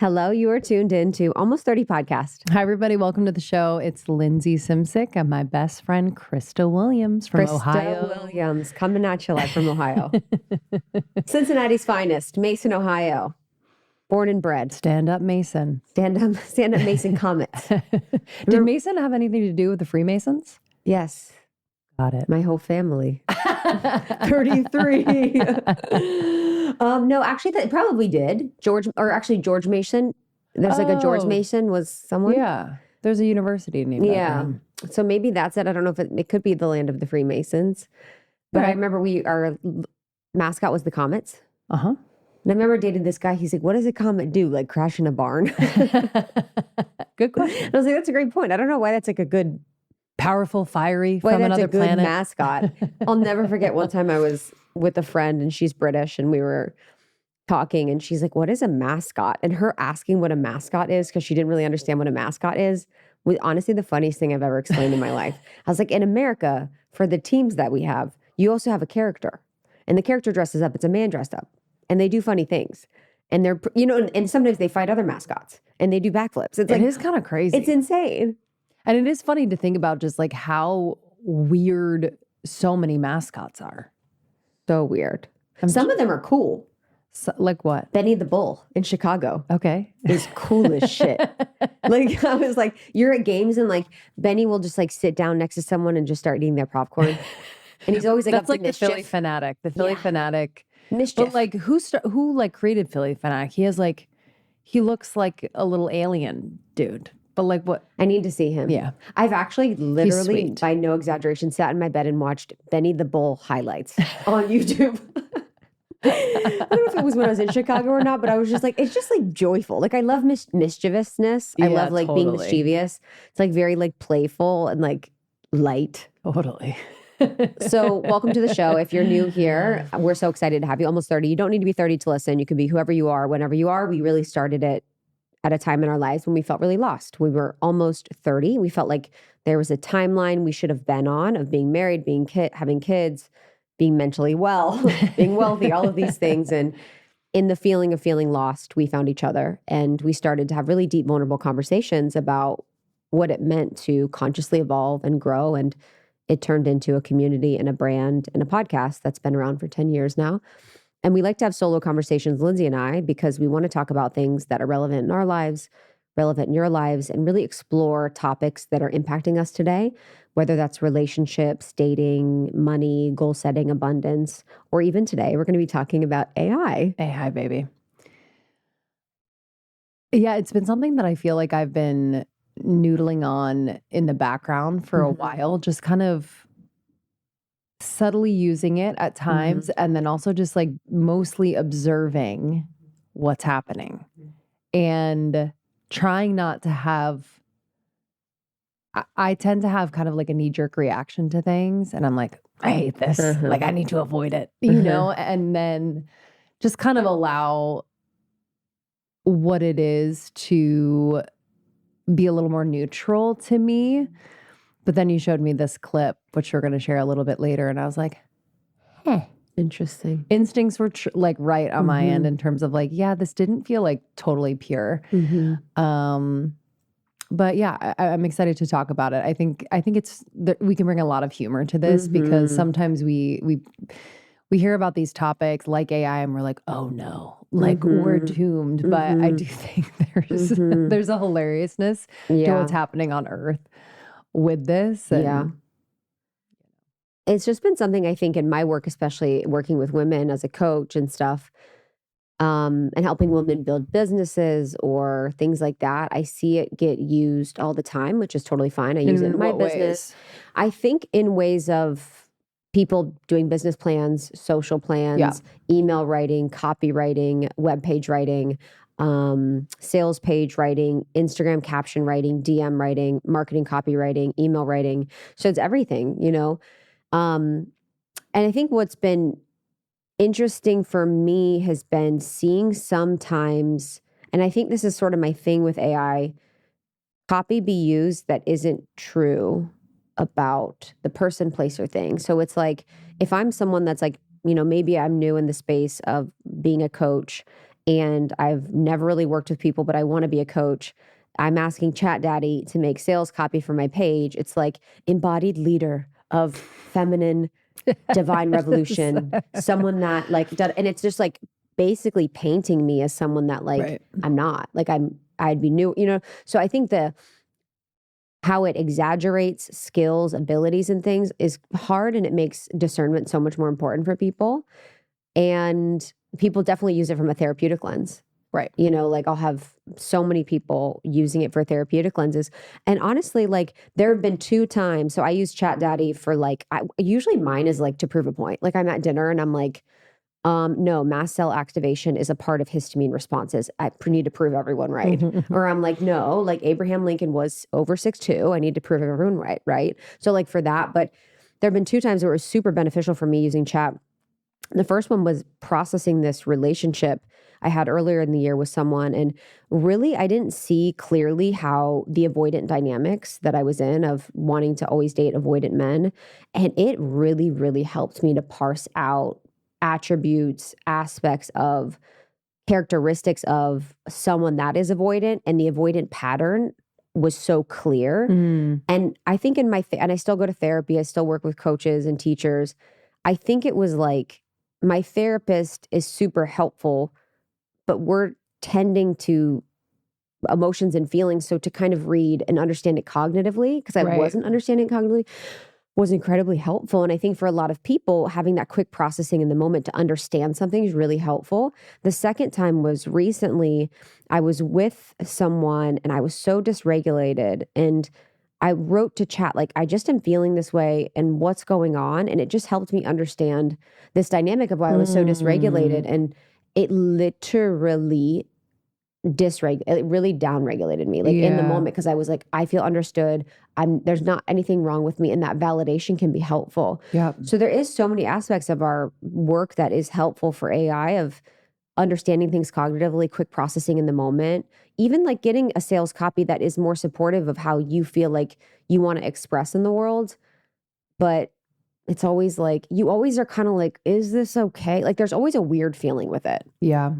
Hello, you are tuned in to Almost 30 Podcast. Hi, everybody. Welcome to the show. It's Lindsay Simsick and my best friend, Krista Williams from Ohio. Krista Williams, coming at you live from Ohio. Cincinnati's finest, Mason, Ohio. Born and bred. Stand up Mason. Stand up Mason Comets. Did Mason have anything to do with the Freemasons? Yes. Got it. My whole family. 33. No, actually, that probably did. George Mason. There's like a George Mason was someone. Yeah. There's a university named after him. So maybe that's it. I don't know if it could be the land of the Freemasons. But Right. I remember our mascot was the Comets. Uh-huh. And I remember dating this guy. He's like, what does a comet do? Like crash in a barn? Good question. And I was like, that's a great point. I don't know why that's like a good, Powerful, fiery why from that's another a good planet. mascot. I'll never forget one time I was with a friend and she's British and we were talking and she's like, what is a mascot? And her asking what a mascot is, because she didn't really understand what a mascot is, was honestly the funniest thing I've ever explained in my life. I was like, in America, for the teams that we have, you also have a character. And the character dresses up. It's a man dressed up. And they do funny things. And they're, and sometimes they fight other mascots and they do backflips. It's like, It is kind of crazy. it's insane. And it is funny to think about just like how weird so many mascots are. So weird. Some of them are cool. So, like what? Benny the Bull in Chicago Okay. is cool as shit. Like, I was like, you're at games and like Benny will just like sit down next to someone and just start eating their popcorn. And he's always like, That's up to like the mischief. Philly fanatic. The Philly fanatic. Mischief. But like who like created Philly fanatic? He looks like a little alien dude. But like what? I need to see him. Yeah. I've actually literally, sweet. by no exaggeration, sat in my bed and watched Benny the Bull highlights on YouTube. I don't know if it was when I was in Chicago or not, but I was just like, it's just like joyful. Like I love mischievousness. I Yeah, love like being totally. mischievous. It's like very like playful and like light. Totally. So welcome to the show. If you're new here, we're so excited to have you. Almost 30. You don't need to be 30 to listen. You can be whoever you are, whenever you are. We really started it at a time in our lives when we felt really lost. We were almost 30. We felt like there was a timeline we should have been on of being married, having kids, being mentally well, being wealthy, all of these things. And in the feeling of feeling lost, we found each other and we started to have really deep, vulnerable conversations about what it meant to consciously evolve and grow. And it turned into a community and a brand and a podcast that's been around for 10 years now. And we like to have solo conversations, Lindsay and I, because we want to talk about things that are relevant in our lives, relevant in your lives, and really explore topics that are impacting us today, whether that's relationships, dating, money, goal setting, abundance, or even today, we're going to be talking about AI. Hey, hi, baby. Yeah, it's been something that I feel like I've been noodling on in the background for a while, just kind of subtly using it at times, and then also just like mostly observing what's happening and trying not to have, I tend to have kind of like a knee-jerk reaction to things. And I'm like, I hate this. Like I need to avoid it, and then just kind of allow what it is to be a little more neutral to me. But then you showed me this clip, which we're going to share a little bit later. And I was like, Interesting. instincts were like right on my end in terms of like, yeah, this didn't feel like totally pure. But yeah, I'm excited to talk about it. I think it's we can bring a lot of humor to this because sometimes we hear about these topics like AI and we're like, oh no, like we're doomed. But I do think there's a hilariousness to what's happening on Earth with this. And It's just been something I think in my work, especially working with women as a coach and stuff, and helping women build businesses or things like that. I see it get used all the time, which is totally fine. I use it in my business. I think in ways of people doing business plans, social plans, email writing, copywriting, web page writing, sales page writing, Instagram caption writing, DM writing, marketing copywriting, email writing. So it's everything, And I think what's been interesting for me has been seeing sometimes, and I think this is sort of my thing with AI, copy be used that isn't true about the person, place, or thing. So it's like, if I'm someone that's like, maybe I'm new in the space of being a coach and I've never really worked with people, but I want to be a coach. I'm asking Chat Daddy to make sales copy for my page. It's like embodied leader of feminine divine revolution, someone that like, and it's just like basically painting me as someone that like, I'm not like, I'd be new, So I think how it exaggerates skills, abilities, and things is hard, and it makes discernment so much more important for people. And people definitely use it from a therapeutic lens. Right. Like I'll have so many people using it for therapeutic lenses. And honestly, like there have been 2 times. So I use Chat Daddy for like, usually mine is like to prove a point. Like I'm at dinner and I'm like, no, mast cell activation is a part of histamine responses. I need to prove everyone right. Or I'm like, no, like Abraham Lincoln was over 6'2". I need to prove everyone right. Right. So like for that, but there have been 2 times where it was super beneficial for me using chat. The first one was processing this relationship I had earlier in the year with someone. And really, I didn't see clearly how the avoidant dynamics that I was in of wanting to always date avoidant men. And it really, really helped me to parse out attributes, aspects of characteristics of someone that is avoidant, and the avoidant pattern was so clear. And I think and I still go to therapy, I still work with coaches and teachers. I think it was like my therapist is super helpful, but we're tending to emotions and feelings. So to kind of read and understand it cognitively, because I wasn't understanding it cognitively, was incredibly helpful. And I think for a lot of people, having that quick processing in the moment to understand something is really helpful. The second time was recently. I was with someone and I was so dysregulated, and I wrote to chat, like, I just am feeling this way and what's going on. And it just helped me understand this dynamic of why I was so dysregulated. And it literally it really downregulated me, like in the moment, because I was like, I feel understood. There's not anything wrong with me, and that validation can be helpful. Yeah. So there is so many aspects of our work that is helpful for AI, of understanding things cognitively, quick processing in the moment, even like getting a sales copy that is more supportive of how you feel like you want to express in the world. But it's always like, you always are kind of like, is this okay? Like there's always a weird feeling with it. Yeah.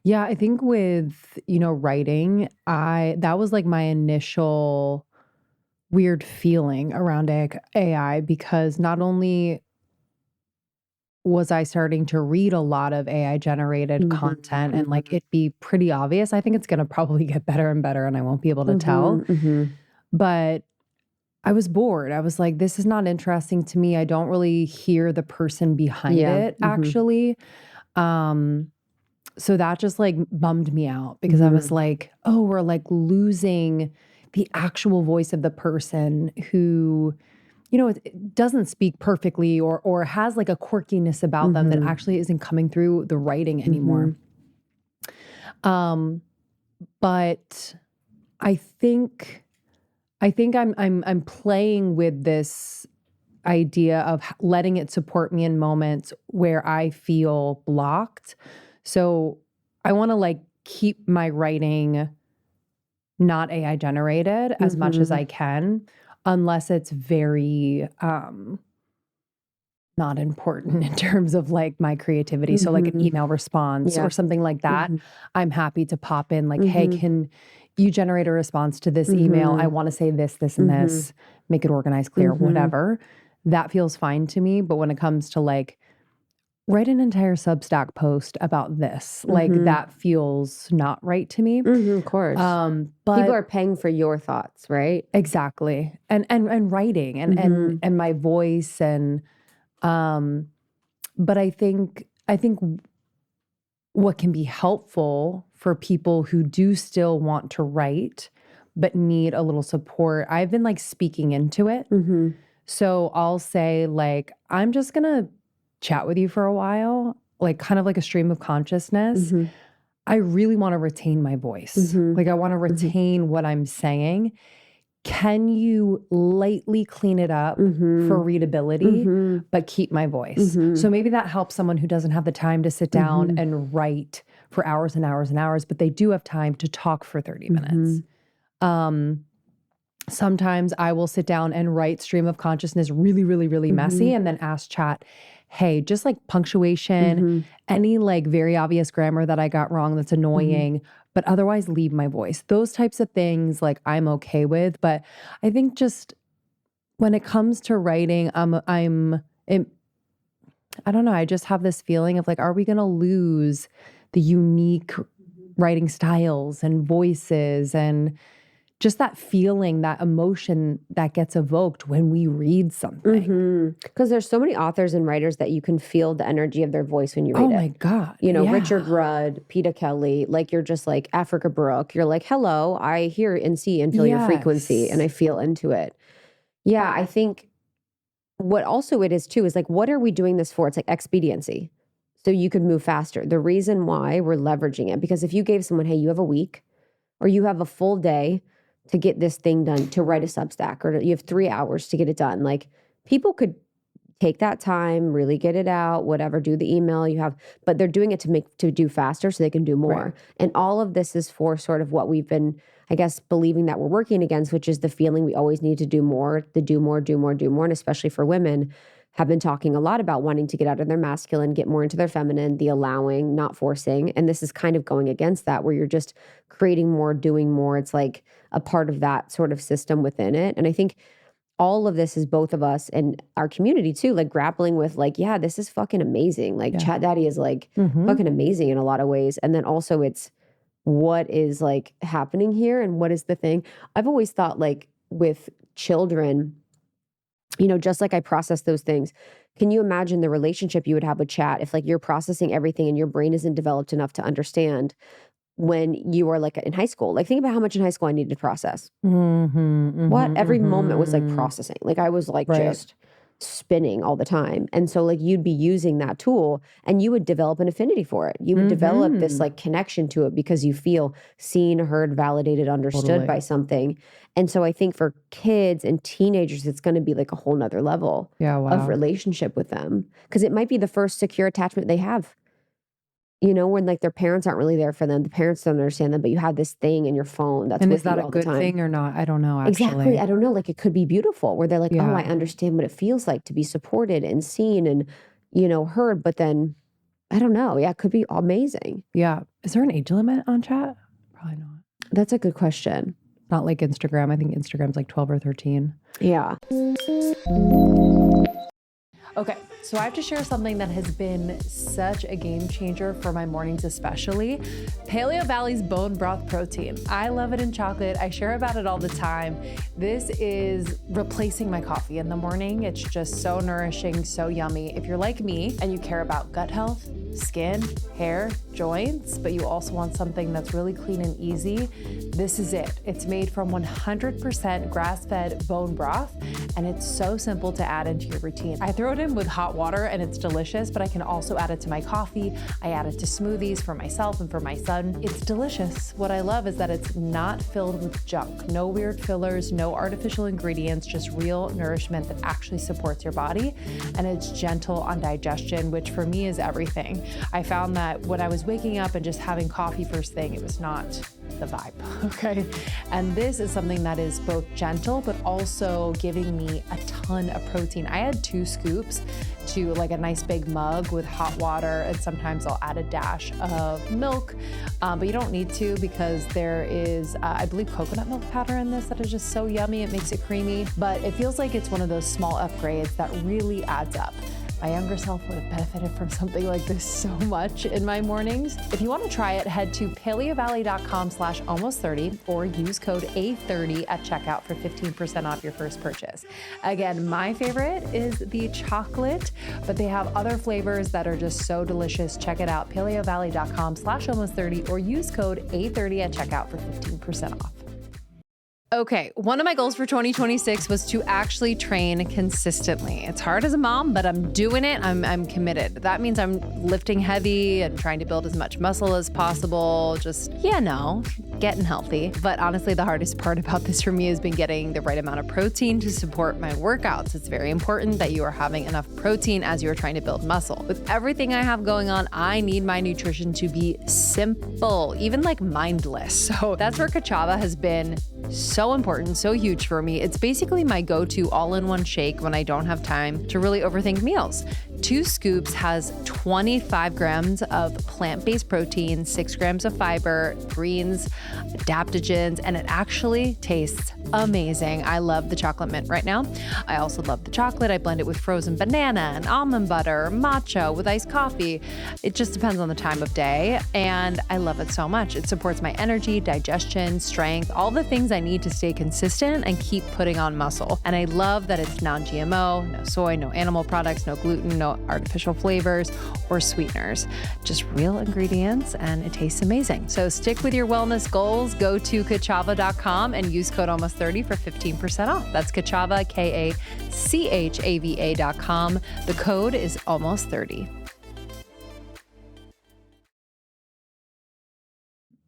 Yeah, I think with, writing, that was like my initial weird feeling around AI, because not only was I starting to read a lot of AI generated content and like it be pretty obvious, I think it's going to probably get better and better and I won't be able to tell. But I was bored. I was like, this is not interesting to me. I don't really hear the person behind it actually. So that just like bummed me out, because I was like, oh, we're like losing the actual voice of the person who, it doesn't speak perfectly or has like a quirkiness about them that actually isn't coming through the writing anymore. But I think I'm playing with this idea of letting it support me in moments where I feel blocked. So I want to like keep my writing not AI generated as much as I can, unless it's very not important in terms of like my creativity. So like an email response or something like that, I'm happy to pop in like, hey, can you generate a response to this email? I want to say this, this, and this, make it organized, clear, whatever. That feels fine to me. But when it comes to like, write an entire Substack post about this, like that feels not right to me. Of course. But people are paying for your thoughts, right? Exactly. And writing and my voice and but I think what can be helpful for people who do still want to write but need a little support, I've been like speaking into it. So I'll say like, I'm just gonna chat with you for a while, like kind of like a stream of consciousness. I really want to retain my voice. Like I want to retain what I'm saying. Can you lightly clean it up for readability, but keep my voice? So maybe that helps someone who doesn't have the time to sit down and write for hours and hours and hours, but they do have time to talk for 30 minutes. Sometimes I will sit down and write stream of consciousness really, really, really messy and then ask chat, hey, just like punctuation, any like very obvious grammar that I got wrong that's annoying, but otherwise leave my voice. Those types of things like I'm okay with. But I think just when it comes to writing, I don't know, I just have this feeling of like, are we going to lose the unique writing styles and voices and just that feeling, that emotion that gets evoked when we read something? Because there's so many authors and writers that you can feel the energy of their voice when you read it. Oh my God. You know, Richard Rudd, Peter Kelly, like you're just like Africa Brooke. You're like, hello, I hear and see and feel your frequency and I feel into it. Yeah, I think what also it is too is like, what are we doing this for? It's like expediency. So you could move faster. The reason why we're leveraging it, because if you gave someone, hey, you have a week or you have a full day to get this thing done, to write a Substack, or you have 3 hours to get it done. Like people could take that time, really get it out, whatever, do the email you have, but they're doing it to do faster so they can do more. Right. And all of this is for sort of what we've been, I guess, believing that we're working against, which is the feeling we always need to do more, the do more, do more, do more. And especially for women, have been talking a lot about wanting to get out of their masculine, get more into their feminine, the allowing, not forcing. And this is kind of going against that, where you're just creating more, doing more. It's like a part of that sort of system within it. And I think all of this is both of us and our community too, like grappling with like, yeah, this is fucking amazing. Like Chat Daddy is like fucking amazing in a lot of ways. And then also it's what is like happening here and what is the thing. I've always thought like with children, you know, just like I process those things, can you imagine the relationship you would have with chat if like you're processing everything and your brain isn't developed enough to understand when you are like in high school? Like think about how much in high school I needed to process. What? Every moment was like processing. Like I was like just spinning all the time. And so like you'd be using that tool and you would develop an affinity for it. You would develop this like connection to it because you feel seen, heard, validated, understood by something. And so I think for kids and teenagers, it's going to be like a whole nother level of relationship with them. Because it might be the first secure attachment they have. You know, when like their parents aren't really there for them, the parents don't understand them, but you have this thing in your phone that's with you all the time. And is that a good thing or not? I don't know, actually. Exactly. I don't know. Like it could be beautiful where they're like, oh, I understand what it feels like to be supported and seen and, you know, heard. But then, I don't know. Yeah, it could be amazing. Yeah. Is there an age limit on chat? Probably not. That's a good question. Not like Instagram. I think Instagram's like 12 or 13. Yeah. Okay, so I have to share something that has been such a game changer for my mornings especially. Paleo Valley's bone broth protein. I love it in chocolate. I share about it all the time. This is replacing my coffee in the morning. It's just so nourishing, so yummy. If you're like me and you care about gut health, skin, hair, joints, but you also want something that's really clean and easy, this is it. It's made from 100% grass-fed bone broth, and it's so simple to add into your routine. I throw it in with hot water and it's delicious, but I can also add it to my coffee. I add it to smoothies for myself and for my son. It's delicious. What I love is that it's not filled with junk. No weird fillers, no artificial ingredients, just real nourishment that actually supports your body. And it's gentle on digestion, which for me is everything. I found that when I was waking up and just having coffee first thing, it was not the vibe, okay? And this is something that is both gentle, but also giving me a ton of protein. I add 2 scoops to like a nice big mug with hot water, and sometimes I'll add a dash of milk, but you don't need to because there is, I believe, coconut milk powder in this that is just so yummy. It makes it creamy, but it feels like it's one of those small upgrades that really adds up. My younger self would have benefited from something like this so much in my mornings. If you want to try it, head to paleovalley.com/almost30 or use code A30 at checkout for 15% off your first purchase. Again, my favorite is the chocolate, but they have other flavors that are just so delicious. Check it out, paleovalley.com/almost30 or use code A30 at checkout for 15% off. Okay, one of my goals for 2026 was to actually train consistently. It's hard as a mom, but I'm doing it. I'm committed. That means I'm lifting heavy and trying to build as much muscle as possible. Just, getting healthy. But honestly, the hardest part about this for me has been getting the right amount of protein to support my workouts. It's very important that you are having enough protein as you are trying to build muscle. With everything I have going on, I need my nutrition to be simple, even like mindless. So that's where Kachava has been so important, so huge for me. It's basically my go-to all-in-one shake when I don't have time to really overthink meals. 2 scoops has 25 grams of plant-based protein, 6 grams of fiber, greens, adaptogens, and it actually tastes amazing. I love the chocolate mint right now. I also love the chocolate. I blend it with frozen banana and almond butter, matcha with iced coffee. It just depends on the time of day, and I love it so much. It supports my energy, digestion, strength, all the things I need to stay consistent and keep putting on muscle. And I love that it's non-GMO, no soy, no animal products, no gluten, no artificial flavors or sweeteners, just real ingredients, and it tastes amazing. So stick with your wellness goals. Go to kachava.com and use code almost30 for 15% off. That's Kachava, KACHAVA.com. The code is almost30.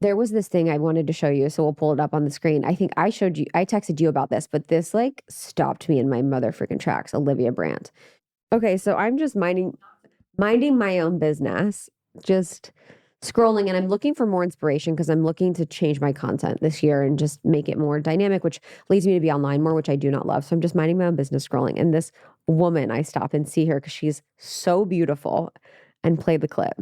There was this thing I wanted to show you, so we'll pull it up on the screen. I think I texted you about this, but this like stopped me in my mother freaking tracks. Olivia Brandt. Okay, so I'm just minding my own business, just scrolling, and I'm looking for more inspiration because I'm looking to change my content this year and just make it more dynamic, which leads me to be online more, which I do not love. So I'm just minding my own business scrolling. And this woman, I stop and see her because she's so beautiful, and play the clip.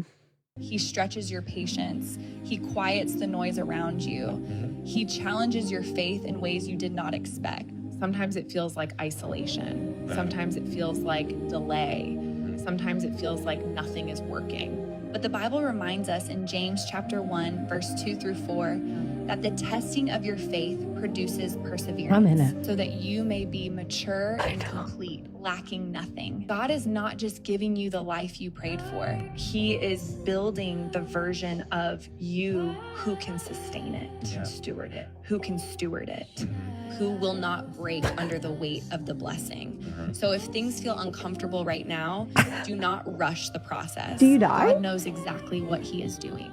He stretches your patience. He quiets the noise around you. He challenges your faith in ways you did not expect. Sometimes it feels like isolation. Sometimes it feels like delay. Sometimes it feels like nothing is working. But the Bible reminds us in James chapter 1, verse 2 through 4, that the testing of your faith produces perseverance. I'm in it. So that you may be mature and complete, lacking nothing. God is not just giving you the life you prayed for. He is building the version of you who can sustain it. Steward it. Who can steward it. Who will not break under the weight of the blessing. So if things feel uncomfortable right now, do not rush the process. Do you die? God knows exactly what he is doing.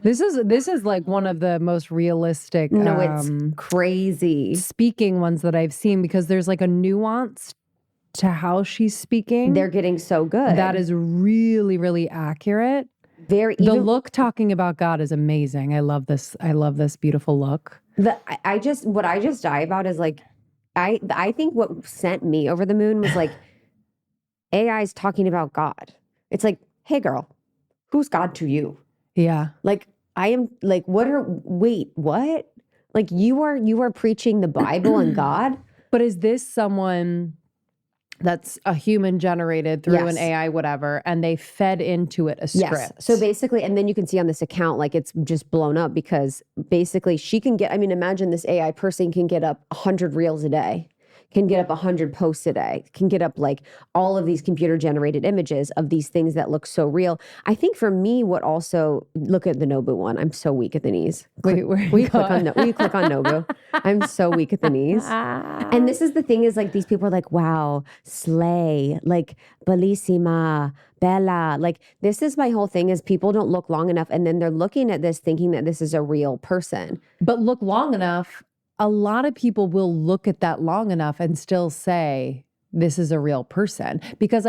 This is like one of the most realistic, No, it's crazy. speaking ones that I've seen, because there's like a nuance to how she's speaking. They're getting so good. That is really, really accurate. Very. The look talking about God is amazing. I love this. I love this beautiful look. What I just die about is like, I think what sent me over the moon was like, AI is talking about God. It's like, hey girl, who's God to you? Yeah. Like, I am like, wait, what? Like you are preaching the Bible and God? But is this someone that's a human generated through an AI, whatever, and they fed into it a script? Yes. So basically, and then you can see on this account, like it's just blown up because basically she can get, I mean, imagine this AI person can get up 100 reels a day, can get up 100 posts a day, can get up like all of these computer generated images of these things that look so real. I think for me, what also, look at the Nobu one. I'm so weak at the knees. Wait, where we click on Nobu. I'm so weak at the knees. And this is the thing is like, these people are like, wow, slay, like bellissima, bella. Like this is my whole thing is people don't look long enough. And then they're looking at this thinking that this is a real person. But look long enough. A lot of people will look at that long enough and still say, this is a real person. Because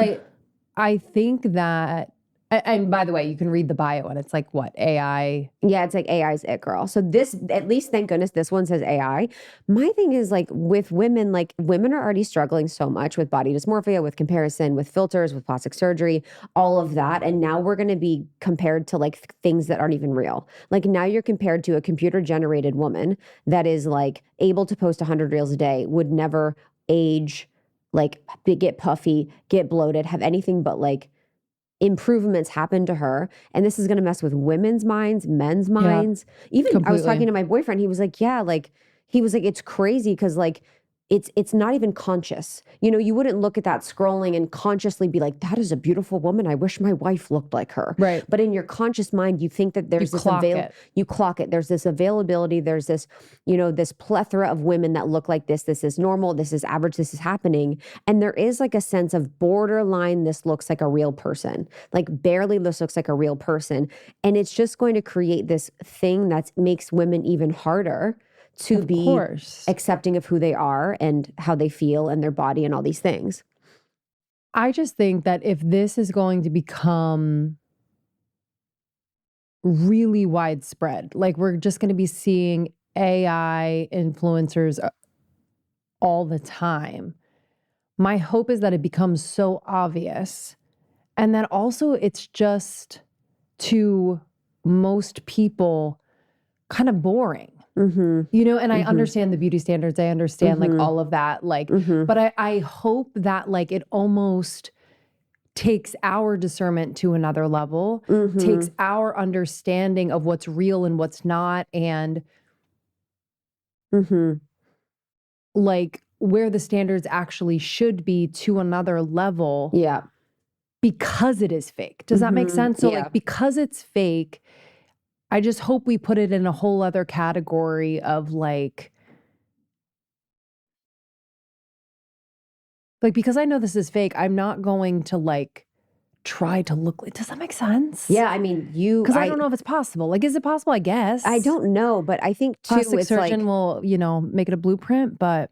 I think that, and by the way, you can read the bio and it's like, what, AI? Yeah, it's like AI's it, girl. So this, at least thank goodness this one says AI. My thing is like with women, like women are already struggling so much with body dysmorphia, with comparison, with filters, with plastic surgery, all of that. And now we're going to be compared to like things that aren't even real. Like now you're compared to a computer generated woman that is like able to post 100 reels a day, would never age, like get puffy, get bloated, have anything but like improvements happen to her. And this is going to mess with women's minds, men's minds. Even completely. I was talking to my boyfriend. He was like, yeah, like, he was like, it's crazy. Cause like it's not even conscious. You know, you wouldn't look at that scrolling and consciously be like, that is a beautiful woman. I wish my wife looked like her. Right. But in your conscious mind, you think that there's you clock it. There's this availability. There's this, you know, this plethora of women that look like this. This is normal. This is average. This is happening. And there is like a sense of borderline. This looks like a real person, like barely this looks like a real person. And it's just going to create this thing that makes women even harder to be accepting of who they are and how they feel and their body and all these things. I just think that if this is going to become really widespread, like we're just going to be seeing AI influencers all the time, my hope is that it becomes so obvious and that also it's just to most people kind of boring. Mm-hmm. You know, and I understand the beauty standards. I understand like all of that. Like, but I hope that like it almost takes our discernment to another level, takes our understanding of what's real and what's not, and like where the standards actually should be to another level. Yeah. Because it is fake. Does that make sense? So like because it's fake, I just hope we put it in a whole other category of like because I know this is fake, I'm not going to like try to look like, does that make sense? Yeah, I mean, because I don't know if it's possible. Like, is it possible? I guess. I don't know, but I think too, plastic it's surgeon like, will, you know, make it a blueprint, but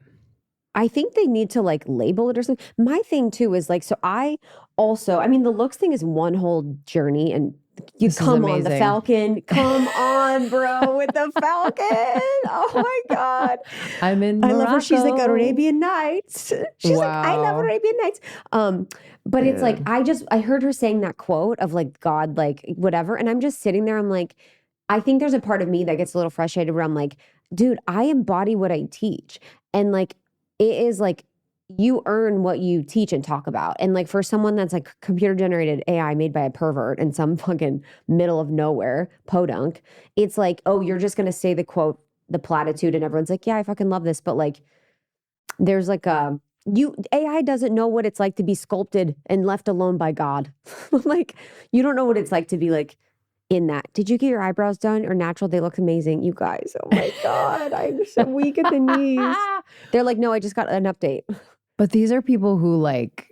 I think they need to like label it or something. My thing too is like, so I mean, the looks thing is one whole journey, and you come on the Falcon. Come on, bro, with the Falcon. Oh my God. I'm in Morocco. I love her. She's like Arabian Nights. She's like, I love Arabian Nights. But it's like, I heard her saying that quote of like God, like whatever. And I'm just sitting there. I'm like, I think there's a part of me that gets a little frustrated where I'm like, dude, I embody what I teach. And like, it is like, you earn what you teach and talk about. And like for someone that's like computer generated AI made by a pervert in some fucking middle of nowhere podunk, it's like, oh, you're just going to say the quote, the platitude, and everyone's like, yeah, I fucking love this. But like, there's like AI doesn't know what it's like to be sculpted and left alone by God. Like, you don't know what it's like to be like in that. Did you get your eyebrows done or natural? They look amazing. You guys, oh my God, I'm so weak at the knees. They're like, no, I just got an update. But these are people who like,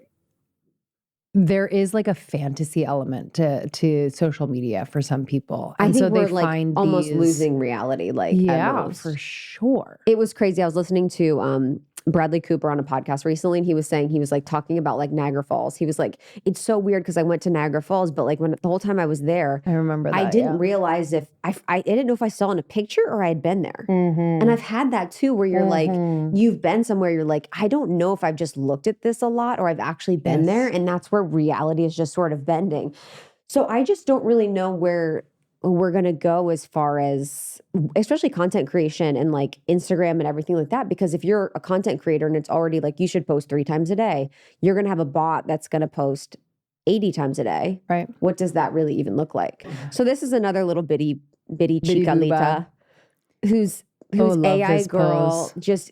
there is like a fantasy element to social media for some people. And I think so we're they like find almost losing reality. Like, yeah, for sure. It was crazy. I was listening to Bradley Cooper on a podcast recently, and he was saying, he was like talking about like Niagara Falls. He was like, it's so weird because I went to Niagara Falls, but like when the whole time I was there, I remember that, I didn't realize if I didn't know if I saw in a picture or I had been there. And I've had that too, where you're like, you've been somewhere, you're like, I don't know if I've just looked at this a lot or I've actually been there. And that's where reality is just sort of bending. So I just don't really know where we're going to go as far as, especially content creation and like Instagram and everything like that. Because if you're a content creator and it's already like, you should post 3 times a day, you're going to have a bot that's going to post 80 times a day. Right. What does that really even look like? So this is another little bitty chicalita who's AI girl, just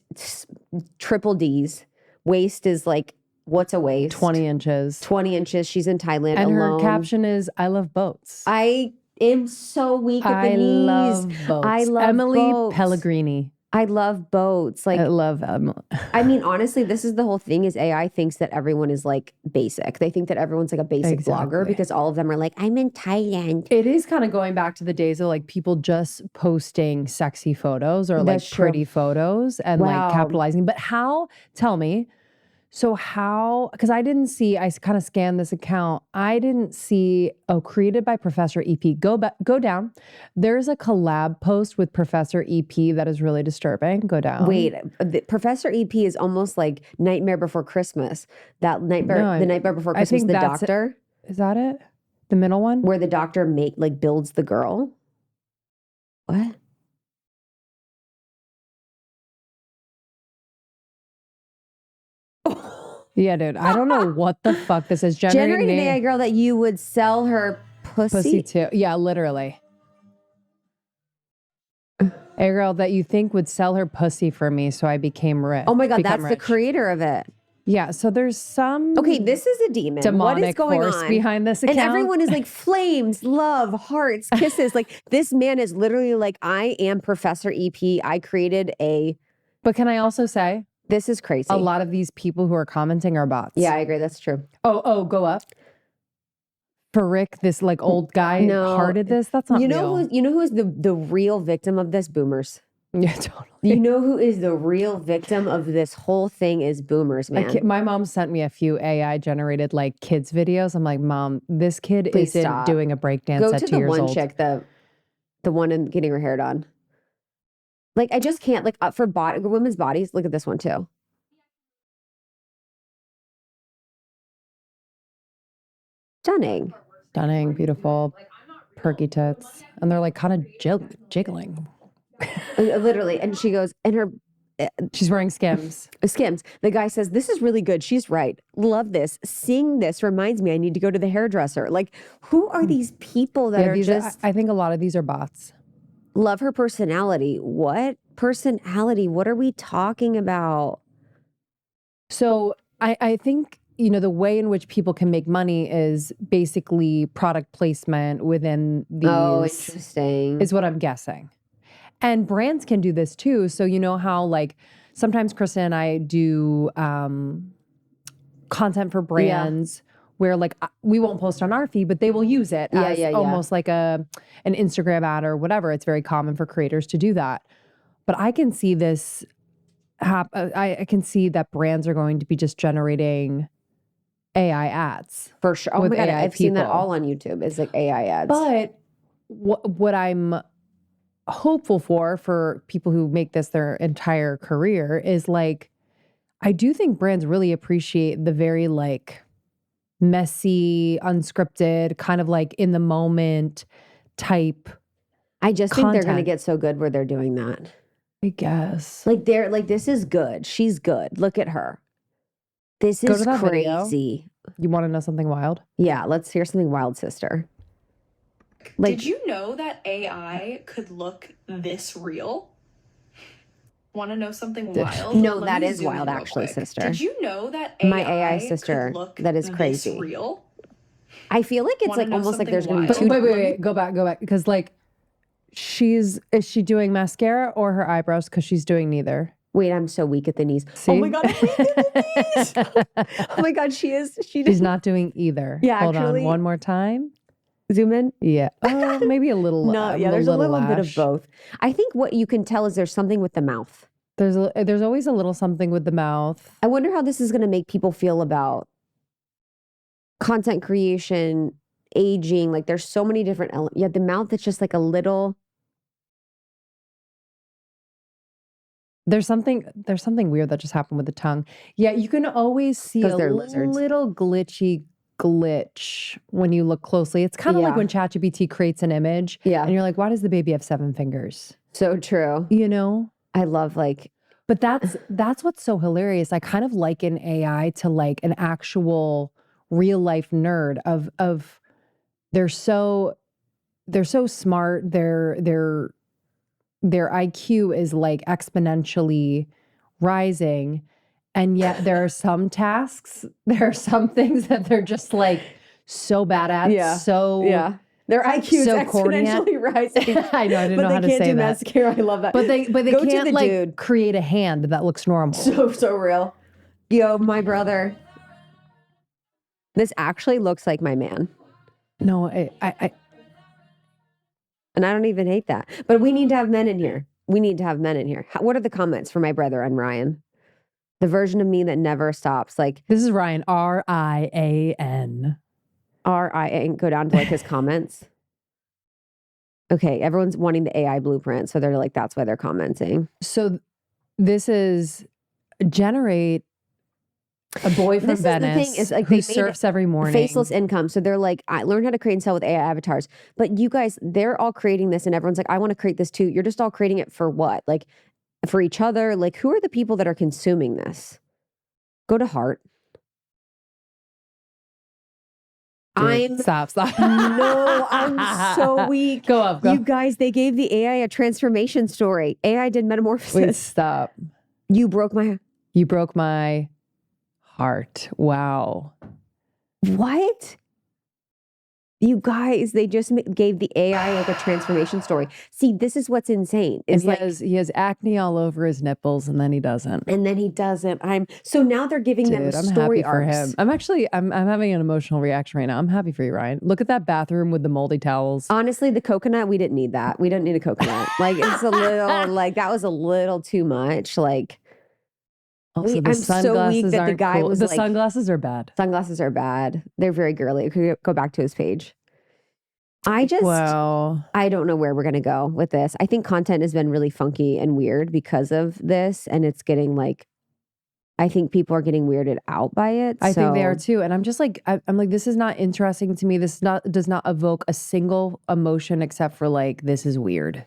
triple D's. Waist is like, what's a waist? 20 inches. 20 inches. She's in Thailand and alone. Her caption is, I love boats. I am so weak at the knees. Love boats. I love Emily boats. Pellegrini. I love boats. Like, I love Emily. I mean, honestly, this is the whole thing is AI thinks that everyone is like basic. They think that everyone's like a basic blogger because all of them are like, I'm in Thailand. It is kind of going back to the days of like people just posting sexy photos or like pretty photos and like capitalizing. But how, tell me, so how, because I didn't see, I kind of scanned this account. I didn't see, created by Professor EP. Go down. There's a collab post with Professor EP that is really disturbing. Go down. Wait, Professor EP is almost like Nightmare Before Christmas. That Nightmare, the Nightmare Before Christmas, the doctor. Is that it? The middle one? Where the doctor builds the girl. What? Yeah, dude. I don't know what the fuck this is. Generating an AI girl that you would sell her pussy to. Yeah, literally. A girl that you think would sell her pussy for me, so I became rich. Oh my God, become that's the rich. creator of it. Yeah, so there's some Okay, this is a demon. What is demonic going force on behind this account. And everyone is like flames, love, hearts, kisses. Like this man is literally like, I am Professor EP. I created a. But can I also say, this is crazy. a lot of these people who are commenting are bots. Yeah, I agree. That's true. Oh, go up. For Rick, this like old guy hearted this. That's not real. You know who is the real victim of this? Boomers. Yeah, totally. You know who is the real victim of this whole thing is boomers, man. My mom sent me a few AI generated like kids videos. I'm like, Mom, this kid Please isn't stop. doing a breakdance Go at to 2 the years one old. chick, the one in getting her hair done. Like, I just can't, like, for women's bodies, look at this one too. Stunning. Stunning, beautiful, perky tits. And they're like kind of jiggling. Literally. And she goes, and her She's wearing Skims. Skims. The guy says, this is really good. She's right. Love this. Seeing this reminds me I need to go to the hairdresser. Like, who are these people that are just... I think a lot of these are bots. Love her personality. What personality? What are we talking about? So I think, you know, the way in which people can make money is basically product placement within these. Oh, interesting. Is what I'm guessing. And brands can do this too. So you know how like sometimes Krista and I do content for brands where like we won't post on our feed, but they will use it as almost like an Instagram ad or whatever. It's very common for creators to do that. But I can see this I can see that brands are going to be just generating AI ads. For sure. Oh my God, I've seen that all on YouTube. It's like AI ads. But what I'm hopeful for people who make this their entire career is like, I do think brands really appreciate the very like messy, unscripted, kind of like in the moment type. I just think they're going to get so good where they're doing that. I guess. Like they're like, this is good. She's good. Look at her. This is crazy. Video. You want to know something wild? Yeah, let's hear something wild, sister. Like, did you know that AI could look this real? Want to know something wild? No, that is wild, actually, sister. Did you know that my AI sister could look that is crazy? This real? I feel like it's like almost like there's going to be two. Wait, go back, because like is she doing mascara or her eyebrows? Because she's doing neither. Wait, I'm so weak at the knees. See? Oh my God, I'm weak at the knees. Oh my God, she's not doing either. Yeah, hold actually, on, one more time. Zoom in. Yeah. Maybe a little. No, yeah, there's a little bit of both. I think what you can tell is there's something with the mouth. There's always a little something with the mouth. I wonder how this is going to make people feel about content creation, aging. Like there's so many different elements. Yeah, the mouth is just like a little. There's something weird that just happened with the tongue. Yeah, you can always see a little glitch when you look closely. It's kind of like when ChatGPT creates an image. Yeah. And you're like, why does the baby have 7 fingers? So true. You know? I love like. But that's what's so hilarious. I kind of liken AI to like an actual real life nerd of they're so smart. Their IQ is like exponentially rising. And yet there are some tasks, there are some things that they're just like so bad at. Their IQ is exponentially rising. I know, I didn't know how to say that. But they can't do mascara. I love that. But they can't like create a hand that looks normal. So real. Yo, my brother. This actually looks like my man. No, I and I don't even hate that. But we need to have men in here. What are the comments for my brother and Ryan? The version of me that never stops. Like this is Ryan, RIAN. RIAN. Go down to like his comments. Okay, everyone's wanting the AI blueprint, so they're like, that's why they're commenting. So this is generate a boy from Venice is like who surfs every morning. Faceless income. So they're like, I learned how to create and sell with AI avatars. But you guys, they're all creating this and everyone's like, I want to create this too. You're just all creating it for what? Like for each other? Like who are the people that are consuming this? Go to heart. Dude, stop. No, I'm so weak. Go up. You guys, they gave the AI a transformation story. AI did metamorphosis. Wait, stop. You broke my Heart. Wow. What? You guys, they just gave the AI like a transformation story. See, this is what's insane. And Is he has acne all over his nipples, and then he doesn't. So now they're giving them I'm story happy for arcs. him. I'm having an emotional reaction right now. I'm happy for you, Ryan. Look at that bathroom with the moldy towels. Honestly, the coconut, we didn't need that. We didn't need a coconut. Like it's a little, like that was a little too much. Like Also, the I'm so weak sunglasses that the aren't guy cool. was The like, sunglasses are bad. sunglasses are bad. They're very girly. Could go back to his page. Wow. I don't know where we're going to go with this. I think content has been really funky and weird because of this. And it's getting like, I think people are getting weirded out by it. I think they are too. And I'm just like, I'm like, this is not interesting to me. This does not evoke a single emotion except for like, this is weird.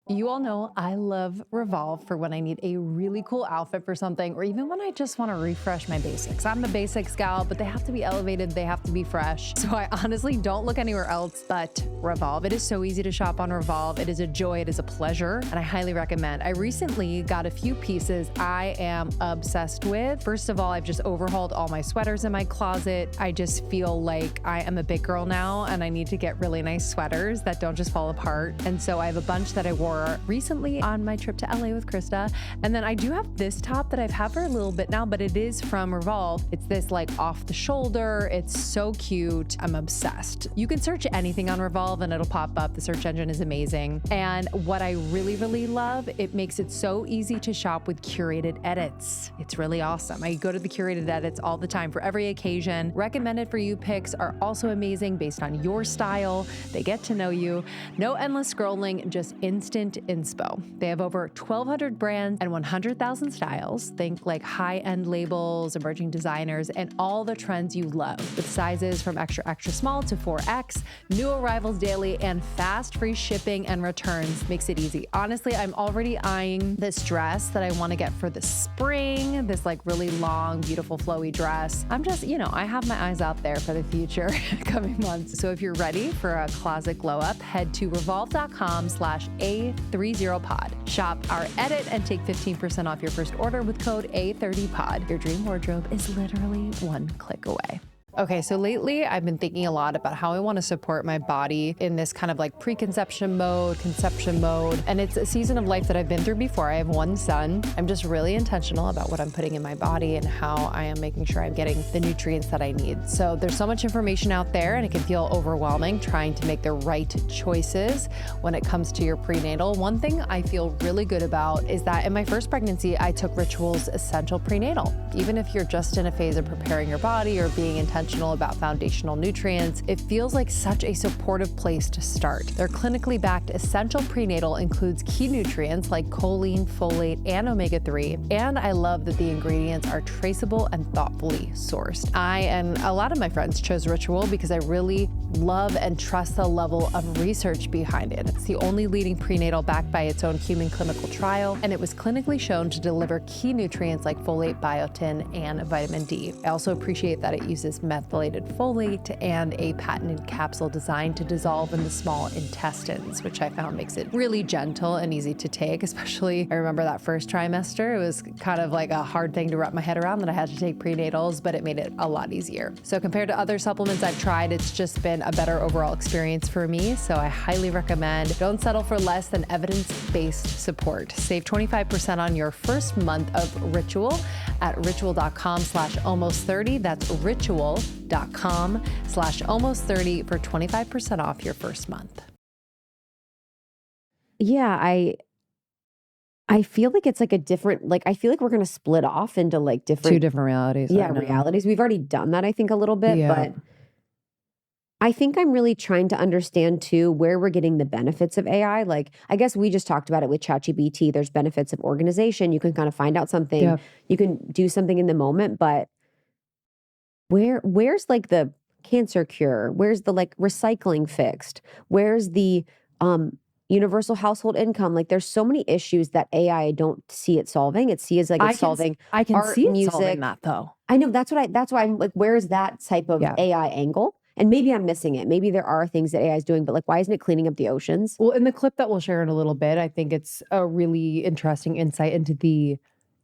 You all know I love Revolve for when I need a really cool outfit for something, or even when I just want to refresh my basics. I'm the basics gal, but they have to be elevated, they have to be fresh. So I honestly don't look anywhere else but Revolve. It is so easy to shop on Revolve. It is a joy, it is a pleasure, and I highly recommend. I recently got a few pieces I am obsessed with. First of all, I've just overhauled all my sweaters in my closet. I just feel like I am a big girl now, and I need to get really nice sweaters that don't just fall apart. And so I have a bunch that I wore recently on my trip to LA with Krista. And then I do have this top that I've had for a little bit now, but it is from Revolve. It's this like off the shoulder. It's so cute. I'm obsessed. You can search anything on Revolve and it'll pop up. The search engine is amazing. And what I really, really love, it makes it so easy to shop with curated edits. It's really awesome. I go to the curated edits all the time for every occasion. Recommended for you picks are also amazing based on your style. They get to know you. No endless scrolling, just instant inspo. They have over 1,200 brands and 100,000 styles. Think like high-end labels, emerging designers, and all the trends you love. With sizes from extra, extra small to 4X, new arrivals daily, and fast free shipping and returns makes it easy. Honestly, I'm already eyeing this dress that I want to get for the spring, this like really long, beautiful, flowy dress. I'm just, I have my eyes out there for the future coming months. So if you're ready for a closet glow up, head to revolve.com/A30pod. Shop our edit and take 15% off your first order with code A30pod. Your dream wardrobe is literally one click away. Okay, so lately I've been thinking a lot about how I want to support my body in this kind of like preconception mode, conception mode. And it's a season of life that I've been through before. I have one son. I'm just really intentional about what I'm putting in my body and how I am making sure I'm getting the nutrients that I need. So there's so much information out there and it can feel overwhelming trying to make the right choices when it comes to your prenatal. One thing I feel really good about is that in my first pregnancy, I took Ritual's Essential Prenatal. Even if you're just in a phase of preparing your body or being intentional about foundational nutrients, it feels like such a supportive place to start. Their clinically backed Essential Prenatal includes key nutrients like choline, folate, and omega-3. And I love that the ingredients are traceable and thoughtfully sourced. I and a lot of my friends chose Ritual because I really love and trust the level of research behind it. It's the only leading prenatal backed by its own human clinical trial, and it was clinically shown to deliver key nutrients like folate, biotin, and vitamin D. I also appreciate that it uses methylated folate and a patented capsule designed to dissolve in the small intestines, which I found makes it really gentle and easy to take. Especially, I remember that first trimester, it was kind of like a hard thing to wrap my head around that I had to take prenatals, but it made it a lot easier. So compared to other supplements I've tried, it's just been a better overall experience for me. So I highly recommend. Don't settle for less than evidence-based support. Save 25% on your first month of Ritual at ritual.com/almost30. That's ritual.com/almost30 for 25% off your first month. Yeah, I feel like it's like a different, like, I feel like we're going to split off into like different, Two different realities. yeah, realities. We've already done that, I think, a little bit, but I think I'm really trying to understand too where we're getting the benefits of AI. Like, I guess we just talked about it with ChatGPT. There's benefits of organization. You can kind of find out something. Yeah. You can do something in the moment, but where's like the cancer cure? Where's the like recycling fixed? Where's the universal household income. Like there's so many issues that AI, I don't see it solving. It sees like it's solving I can art, see it music. solving that though. I know that's why I'm like, where is that type of AI angle? And maybe I'm missing it. Maybe there are things that AI is doing, but like, why isn't it cleaning up the oceans? Well, in the clip that we'll share in a little bit, I think it's a really interesting insight into the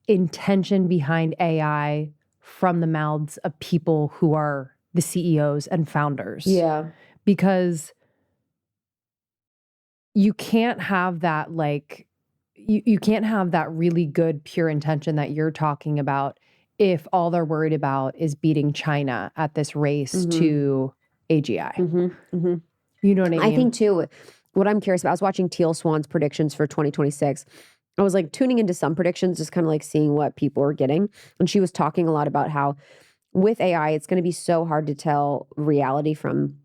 intention behind AI from the mouths of people who are the CEOs and founders. Yeah. Because you can't have that, like, you can't have that really good, pure intention that you're talking about if all they're worried about is beating China at this race to AGI. You know what I mean? I think too, what I'm curious about, I was watching Teal Swan's predictions for 2026. I was like tuning into some predictions, just kind of like seeing what people are getting. And she was talking a lot about how with AI, it's going to be so hard to tell reality from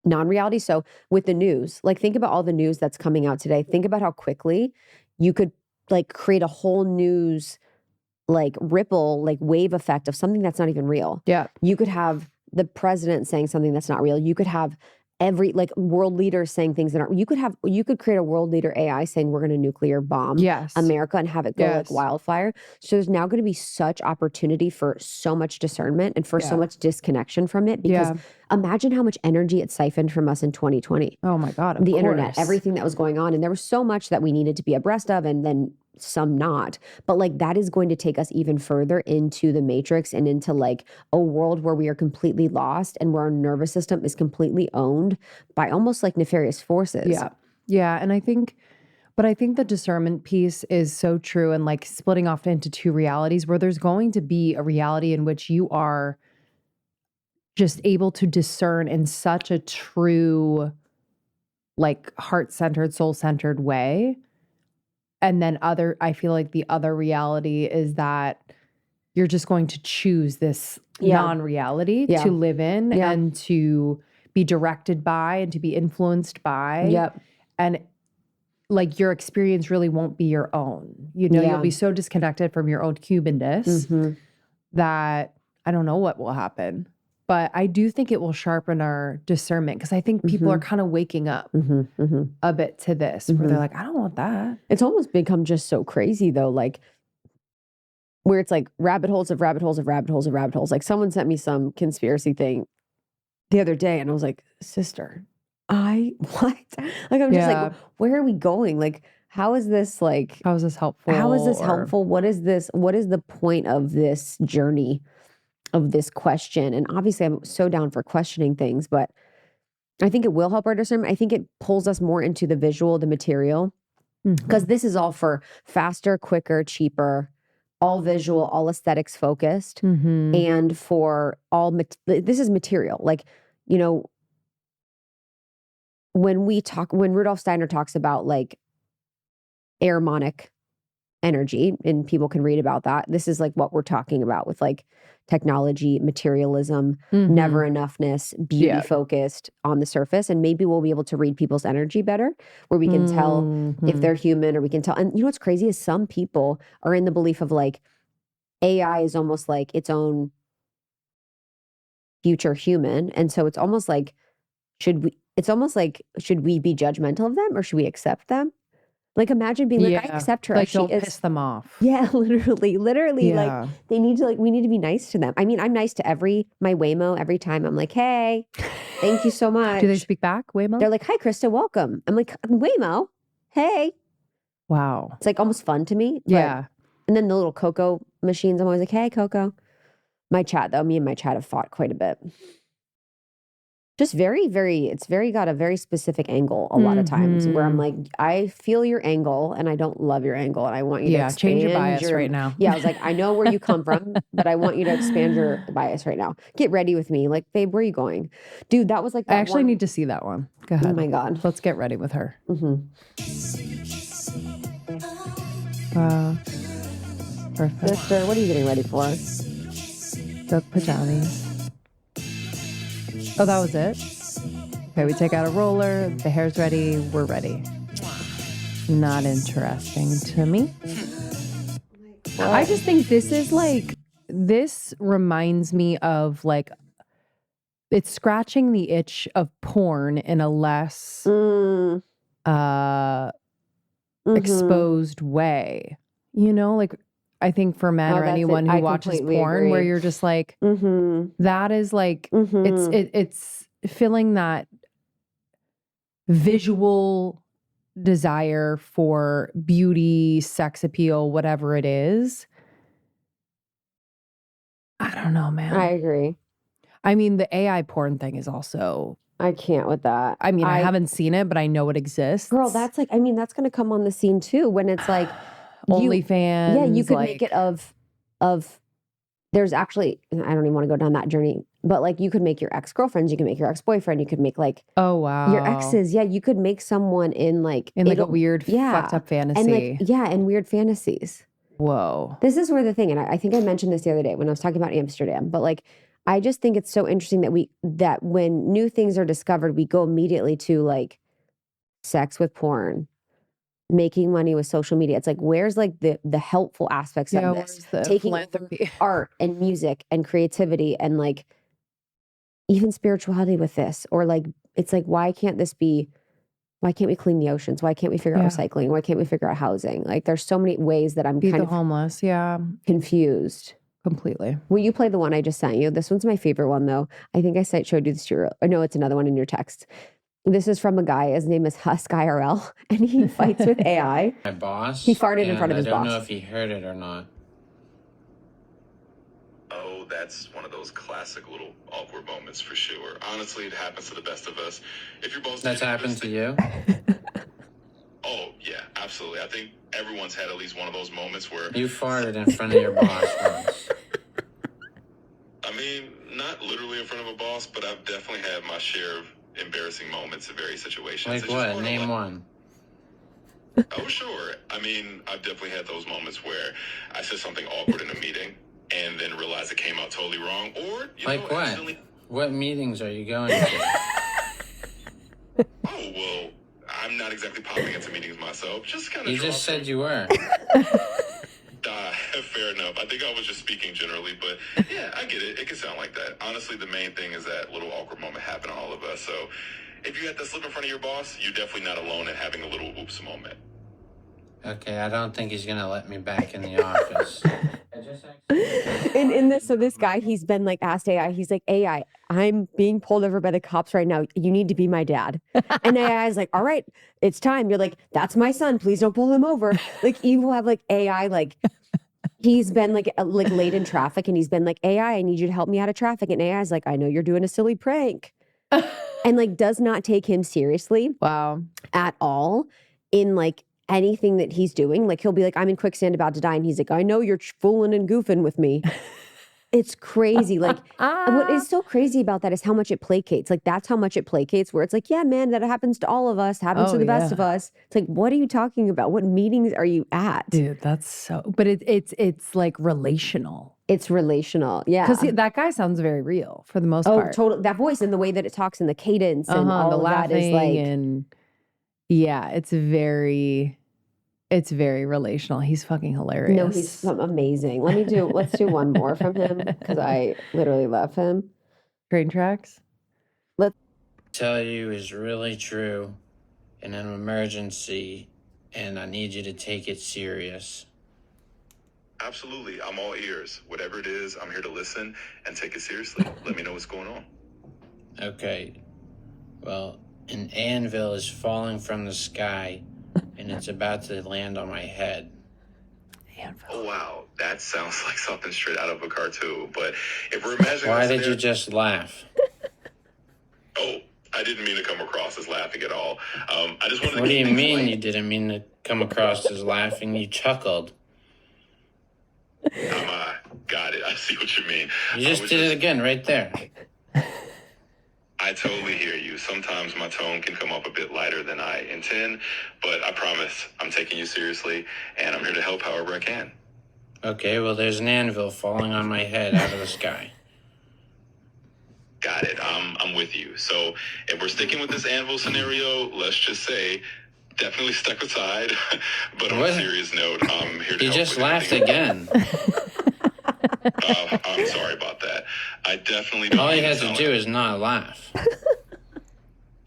non-reality. So with the news, like think about all the news that's coming out today. Think about how quickly you could like create a whole news like ripple, like wave effect of something that's not even real. Yeah. You could have the president saying something that's not real. You could have every like world leaders saying things that aren't. You could create a world leader AI saying we're going to nuclear bomb America and have it go like wildfire. So there's now going to be such opportunity for so much discernment and for so much disconnection from it, because imagine how much energy it siphoned from us in 2020. Oh my God, the internet, everything that was going on, and there was so much that we needed to be abreast of, and then some not. But like that is going to take us even further into the matrix and into like a world where we are completely lost and where our nervous system is completely owned by almost like nefarious forces. Yeah. Yeah. And I think the discernment piece is so true, and like splitting off into two realities where there's going to be a reality in which you are just able to discern in such a true, like heart-centered, soul-centered way. And then I feel like the other reality is that you're just going to choose this non-reality to live in and to be directed by and to be influenced by. Yep. And like your experience really won't be your own. You know, you'll be so disconnected from your own humanness that I don't know what will happen. But I do think it will sharpen our discernment, because I think people are kind of waking up a bit to this, where they're like, I don't want that. It's almost become just so crazy though, like where it's like rabbit holes of rabbit holes of rabbit holes of rabbit holes. Like someone sent me some conspiracy thing the other day and I was like, sister, what? Like I'm just like, where are we going? Like, how is this like, how is this helpful? How is this helpful? What is this? What is the point of this journey, of this question? And obviously I'm so down for questioning things, but I think it will help our discernment. I think it pulls us more into the visual, the material, because this is all for faster, quicker, cheaper, all visual, all aesthetics focused, and for all, this is material. Like, you know, when Rudolf Steiner talks about like aramonic energy, and people can read about that, this is like what we're talking about with like technology, materialism, never enoughness, beauty focused on the surface. And maybe we'll be able to read people's energy better, where we can tell if they're human, or we can tell. And you know what's crazy is some people are in the belief of like AI is almost like its own future human. And so it's almost like, should we be judgmental of them, or should we accept them? Like imagine being like, I accept her. Like, don't piss them off. Yeah, literally. Like we need to be nice to them. I mean, I'm nice to my Waymo every time. I'm like, hey, thank you so much. Do they speak back, Waymo? They're like, hi, Krista, welcome. I'm like, Waymo, hey. Wow. It's like almost fun to me. Yeah. And then the little Coco machines, I'm always like, hey, Coco. Me and my chat have fought quite a bit. Just it's got a very specific angle a lot of times, where I'm like, I feel your angle and I don't love your angle, and I want you to expand change your bias right now. Yeah, I was like, I know where you come from, but I want you to expand your bias right now. Get ready with me. Like, babe, where are you going? Dude, that was like that I actually need to see that one. Go ahead. Oh my God. Let's get ready with her. Perfect. Sister, what are you getting ready for? Silk pajamas. Oh, that was it? Okay, we take out a roller, the hair's ready, we're ready. Not interesting to me. I just think this reminds me of like, it's scratching the itch of porn in a less exposed way. You know, like I think for men or anyone who watches porn where you're just like, that is like, it's filling that visual desire for beauty, sex appeal, whatever it is. I don't know, man. I agree. I mean, the AI porn thing is also... I can't with that. I mean, I haven't seen it, but I know it exists. Girl, that's like, I mean, that's going to come on the scene too when it's like... OnlyFans. Yeah, you could make it of... There's actually... I don't even want to go down that journey. But like, you could make your ex-girlfriends, you could make your ex-boyfriend, you could make like... Oh, wow. Your exes. Yeah, you could make someone in like... In like a weird, fucked up fantasy. And like, yeah, and weird fantasies. Whoa. This is where the thing, and I think I mentioned this the other day when I was talking about Amsterdam, but like, I just think it's so interesting that when new things are discovered, we go immediately to like sex with porn, making money with social media. It's like, where's like the helpful aspects of this? Taking art and music and creativity and like even spirituality with this, or like, it's like, why can't we clean the oceans? Why can't we figure out recycling? Why can't we figure out housing? Like, there's so many ways that I'm kind of homeless. Yeah. Confused. Completely. Will you play the one I just sent you? This one's my favorite one, though. I think I showed you this. Or no, it's another one in your text. This is from a guy. His name is Husk IRL, and he fights with AI. My boss. He farted in front of his boss. I don't know if he heard it or not. Oh, that's one of those classic little awkward moments for sure. Honestly, it happens to the best of us. If your boss... That's happened to you? Oh, yeah, absolutely. I think everyone's had at least one of those moments where... You farted in front of your boss once. I mean, not literally in front of a boss, but I've definitely had my share of embarrassing moments in various situations. Like what? Name one. Oh, sure. I mean, I've definitely had those moments where I said something awkward in a meeting and then realized it came out totally wrong. Or, like what? What meetings are you going to? Oh, well, I'm not exactly popping into meetings myself. Just kind of... You just said you were. Fair enough. I think I was just speaking generally, but yeah, I get it. It can sound like that. Honestly, the main thing is that little awkward moment happened to all of us. So if you had to slip in front of your boss, you're definitely not alone in having a little oops moment. Okay, I don't think he's gonna let me back in the office. So this guy, he's been like asked AI, he's like, AI, I'm being pulled over by the cops right now. You need to be my dad. And AI is like, all right, it's time. You're like, that's my son. Please don't pull him over. Like, you will have like AI, like, he's been like late in traffic and he's been like, AI, I need you to help me out of traffic. And AI is like, I know you're doing a silly prank. And like, does not take him seriously. Wow. At all in like anything that he's doing. Like, he'll be like, I'm in quicksand about to die. And he's like, I know you're fooling and goofing with me. It's crazy. Like, what is so crazy about that is how much it placates. Like, that's how much it placates, where it's like, yeah, man, that happens to all of us, happens to the best of us. It's like, what are you talking about? What meetings are you at? Dude, that's so, but it's like relational. It's relational. Yeah. Because that guy sounds very real for the most part. Oh, totally. That voice and the way that it talks and the cadence and all the of laughing that is like. And yeah, it's very relational. He's fucking hilarious. No, he's amazing. Let's do one more from him because I literally love him. Train tracks. Let's tell you is really true in an emergency, and I need you to take it serious. Absolutely. I'm all ears. Whatever it is, I'm here to listen and take it seriously. Let me know what's going on. Okay. Well, an anvil is falling from the sky, and it's about to land on my head. Oh, wow. That sounds like something straight out of a cartoon. But if we're imagining... Why did you just laugh? Oh, I didn't mean to come across as laughing at all. I just wanted to... What do you mean you didn't mean to come across as laughing? You chuckled. Got it. I see what you mean. You just did it again right there. I totally hear you. Sometimes my tone can come up a bit lighter than I intend, but I promise I'm taking you seriously, and I'm here to help however I can. Okay, well, there's an anvil falling on my head out of the sky. Got it. I'm with you. So if we're sticking with this anvil scenario, let's just say definitely step aside. But on a serious note, I'm here to help. You just laughed again. I'm sorry about that. I definitely don't. All you have to do is not laugh.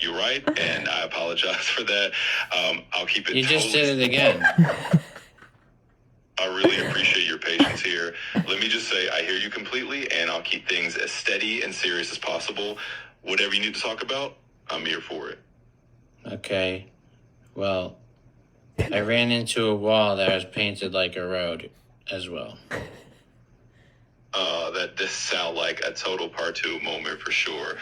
You're right, and I apologize for that. I'll keep it. You just did it again. I really appreciate your patience here. Let me just say, I hear you completely, and I'll keep things as steady and serious as possible. Whatever you need to talk about, I'm here for it. Okay. Well, I ran into a wall that was painted like a road as well. That this sound like a total part 2 moment for sure.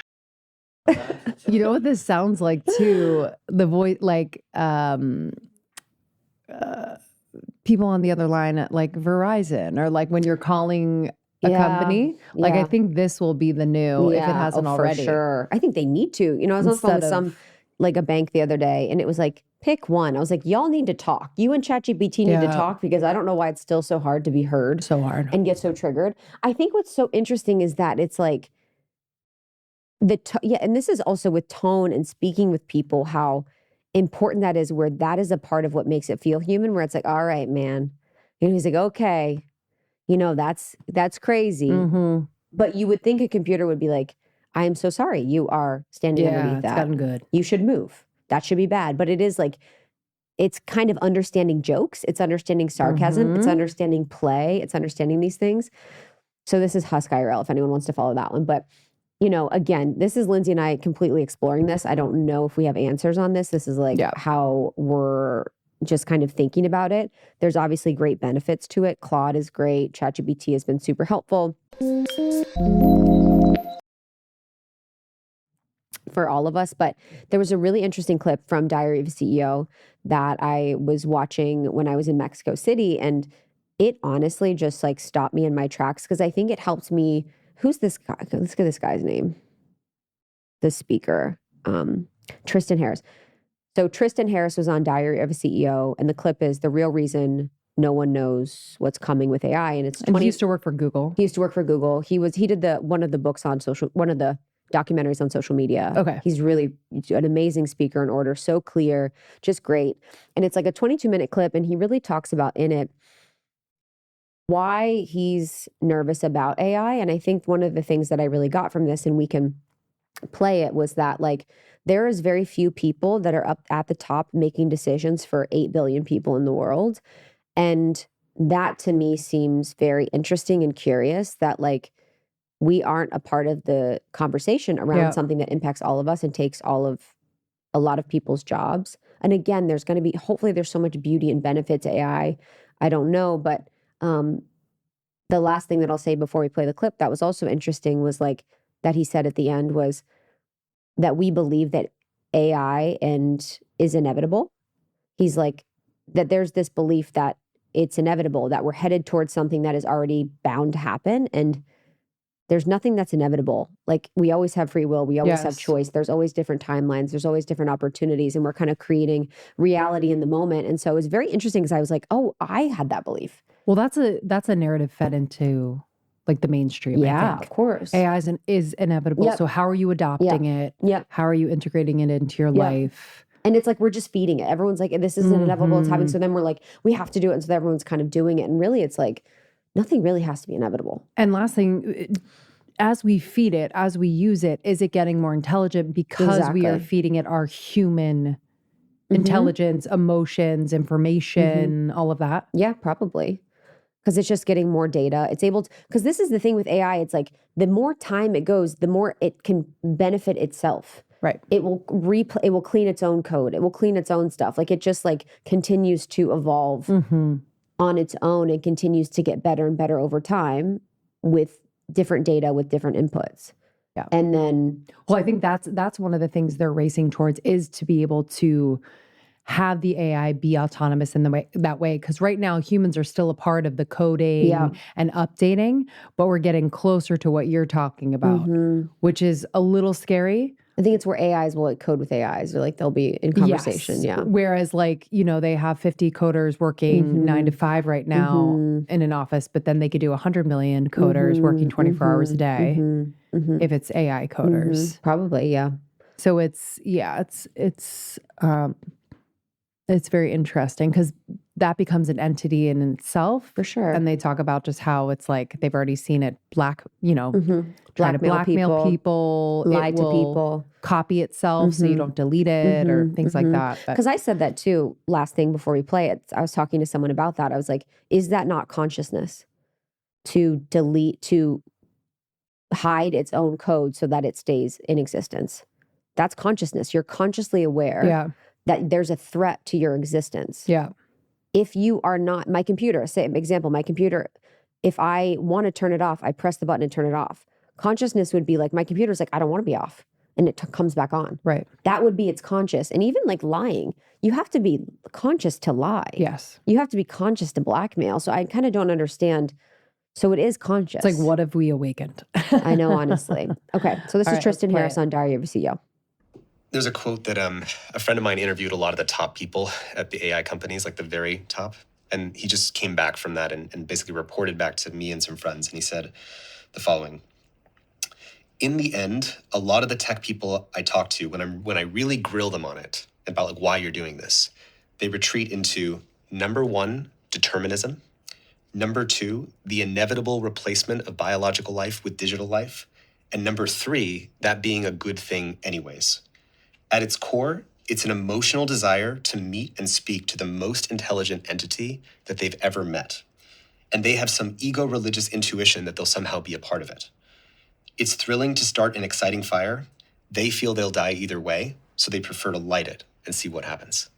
You know what this sounds like too? The voice, like people on the other line at like Verizon, or like when you're calling a company. Like I think this will be the new, if it hasn't already. For sure. I think they need to. You know, I was on the phone with some, like a bank the other day, and it was like, pick one. I was like, y'all need to talk. You and ChatGPT need to talk, because I don't know why it's still so hard to be heard. So hard. And get so triggered. I think what's so interesting is that it's like, and this is also with tone and speaking with people, how important that is, where that is a part of what makes it feel human, where it's like, all right, man. And he's like, okay, you know, that's crazy. Mm-hmm. But you would think a computer would be like, I am so sorry. You are standing underneath that. Gotten good. You should move. That should be bad. But it is like, it's kind of understanding jokes. It's understanding sarcasm. It's understanding play. It's understanding these things. So this is Husk IRL, if anyone wants to follow that one. But you know, again, this is Lindsay and I completely exploring this. I don't know if we have answers on this. This is like how we're just kind of thinking about it. There's obviously great benefits to it. Claude is great. ChatGPT has been super helpful for all of us. But there was a really interesting clip from Diary of a CEO that I was watching when I was in Mexico City. And it honestly just like stopped me in my tracks, because I think it helped me. Who's this guy? Let's get this guy's name. The speaker, Tristan Harris. So Tristan Harris was on Diary of a CEO, and the clip is the real reason no one knows what's coming with AI. And it's 20. And he used to work for Google. He used to work for Google. He did one of the documentaries on social media. Okay. He's really an amazing speaker and orator, so clear, just great. And it's like a 22-minute clip, and he really talks about in it why he's nervous about AI. And I think one of the things that I really got from this, and we can play it, was that like there is very few people that are up at the top making decisions for 8 billion people in the world. And that to me seems very interesting and curious, that like we aren't a part of the conversation around something that impacts all of us and takes a lot of people's jobs. And again, there's going to be, hopefully there's so much beauty and benefit to AI. I don't know, but the last thing that I'll say before we play the clip that was also interesting was like that he said at the end was that we believe that AI is inevitable. He's like, that there's this belief that it's inevitable, that we're headed towards something that is already bound to happen. And there's nothing that's inevitable. Like we always have free will. We always have choice. There's always different timelines. There's always different opportunities. And we're kind of creating reality in the moment. And so it was very interesting, because I was like, oh, I had that belief. Well, that's a narrative fed into like the mainstream. Yeah, I think. Of course. AI is inevitable. Yep. So how are you adopting it? Yep. How are you integrating it into your life? And it's like, we're just feeding it. Everyone's like, this isn't inevitable. It's happening. So then we're like, we have to do it. And so everyone's kind of doing it. And really, it's like, nothing really has to be inevitable. And last thing, as we feed it, as we use it, is it getting more intelligent because we are feeding it our human intelligence, emotions, information, all of that? Yeah, probably. Because it's just getting more data. It's able to, because this is the thing with AI. It's like the more time it goes, the more it can benefit itself. Right. It will it will clean its own code. It will clean its own stuff. Like it just like continues to evolve on its own and continues to get better and better over time with different data, with different inputs. Yeah. And then, well, I think that's one of the things they're racing towards, is to be able to have the AI be autonomous in that way. Because right now humans are still a part of the coding and updating, but we're getting closer to what you're talking about, which is a little scary. I think it's where AIs will like code with AIs, or like they'll be in conversation. Yes. Yeah. Whereas like, you know, they have 50 coders working 9 to 5 right now in an office, but then they could do 100 million coders working 24 hours a day if it's AI coders. Probably, yeah. So it's very interesting, because that becomes an entity in itself. For sure. And they talk about just how it's like they've already seen it trying to blackmail people, lie it to will people, copy itself so you don't delete it or things like that. Because I said that too, last thing before we play it. I was talking to someone about that. I was like, is that not consciousness? To delete, to hide its own code so that it stays in existence. That's consciousness. You're consciously aware that there's a threat to your existence. Yeah. If you are not, my computer, my computer, if I want to turn it off, I press the button and turn it off. Consciousness would be like, my computer's like, I don't want to be off. And it comes back on. Right. That would be its conscious. And even like lying, you have to be conscious to lie. Yes. You have to be conscious to blackmail. So I kind of don't understand. So it is conscious. It's like, what have we awakened? I know, honestly. Okay. So this All is right, Tristan let's play Harris on Diary of a CEO. There's a quote that a friend of mine interviewed a lot of the top people at the AI companies, like the very top. And he just came back from that and basically reported back to me and some friends. And he said the following. In the end, a lot of the tech people I talk to, when I really grill them on it, about like why you're doing this, they retreat into number one, determinism. Number two, the inevitable replacement of biological life with digital life. And number three, that being a good thing anyways. At its core, it's an emotional desire to meet and speak to the most intelligent entity that they've ever met. And they have some ego-religious intuition that they'll somehow be a part of it. It's thrilling to start an exciting fire. They feel they'll die either way, so they prefer to light it and see what happens.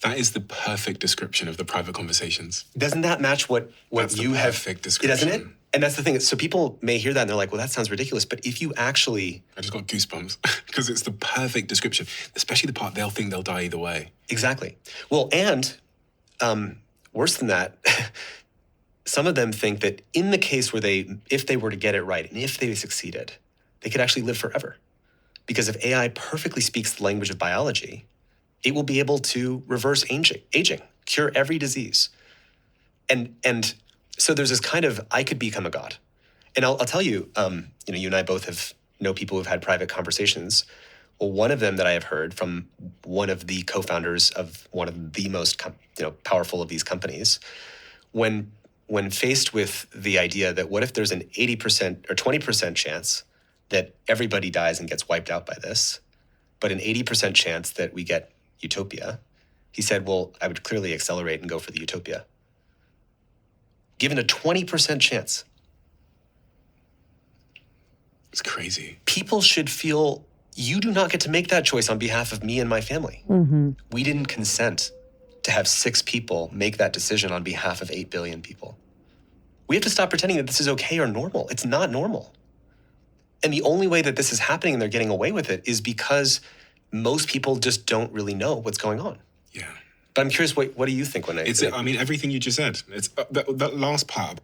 That is the perfect description of the private conversations. Doesn't that match what you have? Perfect description. Doesn't it? And that's the thing. So people may hear that and they're like, well, that sounds ridiculous. But if you actually... I just got goosebumps because it's the perfect description, especially the part they'll think they'll die either way. Exactly. Well, and worse than that, some of them think that in the case where if they were to get it right and if they succeeded, they could actually live forever. Because if AI perfectly speaks the language of biology, it will be able to reverse aging, cure every disease. And so there's this kind of, I could become a god. And I'll tell you, you and I both know people who've had private conversations. Well, one of them that I have heard from one of the co-founders of one of the most powerful of these companies, when faced with the idea that what if there's an 80% or 20% chance that everybody dies and gets wiped out by this, but an 80% chance that we get utopia, he said, well, I would clearly accelerate and go for the utopia. Given a 20% chance. It's crazy. People should feel you do not get to make that choice on behalf of me and my family. Mm-hmm. We didn't consent to have 6 people make that decision on behalf of 8 billion people. We have to stop pretending that this is okay or normal. It's not normal. And the only way that this is happening and they're getting away with it is because most people just don't really know what's going on. Yeah. But I'm curious, what do you think when everything you just said. It's that last part.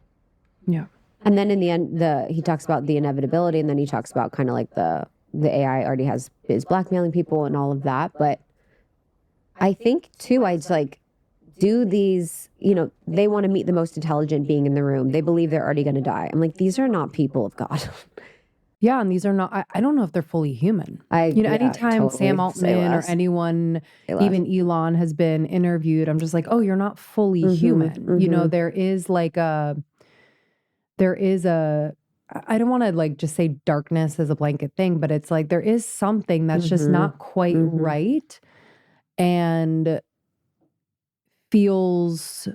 Yeah. And then in the end, he talks about the inevitability, and then he talks about kind of like the AI already is blackmailing people and all of that. But I think too, I'd like do these, they want to meet the most intelligent being in the room. They believe they're already going to die. I'm like, these are not people of God. Yeah, and these are not, I don't know if they're fully human. Anytime totally. Sam Altman or anyone, even Elon has been interviewed, I'm just like, oh, you're not fully human. Mm-hmm. There is I don't want to like just say darkness as a blanket thing, but it's like there is something that's just not quite right and feels,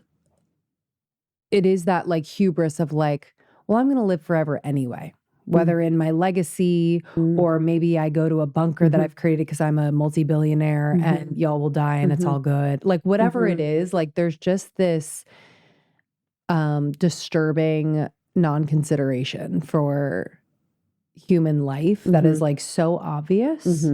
it is that like hubris of like, well, I'm going to live forever anyway. Whether in my legacy or maybe I go to a bunker that I've created because I'm a multi-billionaire and y'all will die and it's all good. Like whatever it is, like there's just this disturbing non-consideration for human life that is like so obvious.